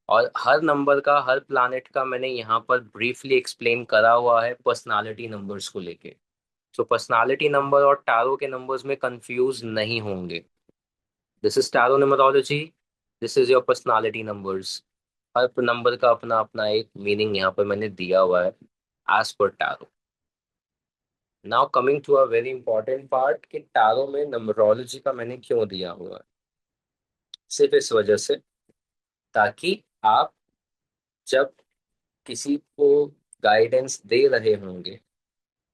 और हर नंबर का, हर प्लैनेट का मैंने यहाँ पर ब्रीफली एक्सप्लेन करा हुआ है पर्सनालिटी नंबर्स को लेके। तो पर्सनालिटी नंबर और टैरो के नंबर्स में कंफ्यूज नहीं होंगे। This is tarot numerology, this is your personality numbers. Her number का अपना अपना एक मीनिंग यहाँ पर मैंने दिया हुआ है एज पर tarot. Now coming to a very important part कि टैरो में नंबरोलॉजी का मैंने क्यों दिया हुआ है। सिर्फ इस वजह से ताकि आप जब किसी को गाइडेंस दे रहे होंगे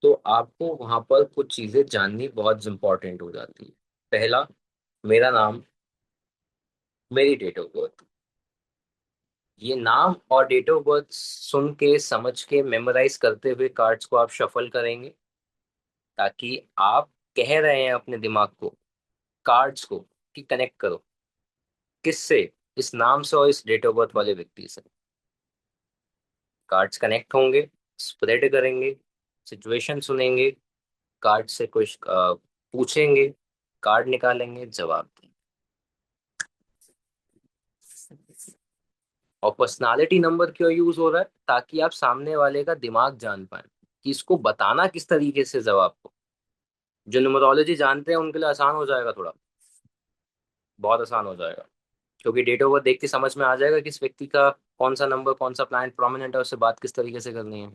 तो आपको वहां पर कुछ चीजें जाननी बहुत इंपॉर्टेंट हो जाती है। पहला, मेरा नाम, मेरी डेट ऑफ बर्थ। ये नाम और डेट ऑफ बर्थ सुन के समझ के मेमोराइज करते हुए कार्ड्स को आप शफल करेंगे, ताकि आप कह रहे हैं अपने दिमाग को, कार्ड्स को, कि कनेक्ट करो किससे, इस नाम से और इस डेट ऑफ बर्थ वाले व्यक्ति से। कार्ड्स कनेक्ट होंगे, स्प्रेड करेंगे, सिचुएशन सुनेंगे, कार्ड से कुछ पूछेंगे, कार्ड निकालेंगे, जवाब देंगे। और पर्सनालिटी नंबर क्यों यूज हो रहा है? ताकि आप सामने वाले का दिमाग जान पाए कि इसको बताना किस तरीके से जवाब को। जो न्यूमरोलॉजी जानते हैं उनके लिए आसान हो जाएगा, थोड़ा बहुत आसान हो जाएगा, क्योंकि डेट ऑफ बर्थ देख के समझ में आ जाएगा कि इस व्यक्ति का कौन सा नंबर, कौन सा प्लैनेट प्रोमिनेंट है, उससे बात किस तरीके से करनी है।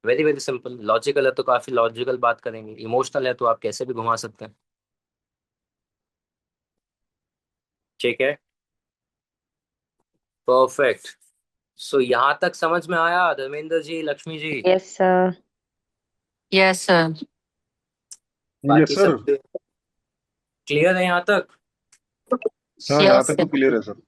Very very simple. लॉजिकल है तो काफी लॉजिकल बात करेंगे, इमोशनल है तो आप कैसे भी घुमा सकते हैं। ठीक है, परफेक्ट। सो यहाँ तक समझ में आया Dharmendra ji, Lakshmi ji? Yes, sir. Yes sir. Yes बाकी सर। सब क्लियर है यहाँ तक? हाँ, यहाँ यस तक तो क्लियर है सर।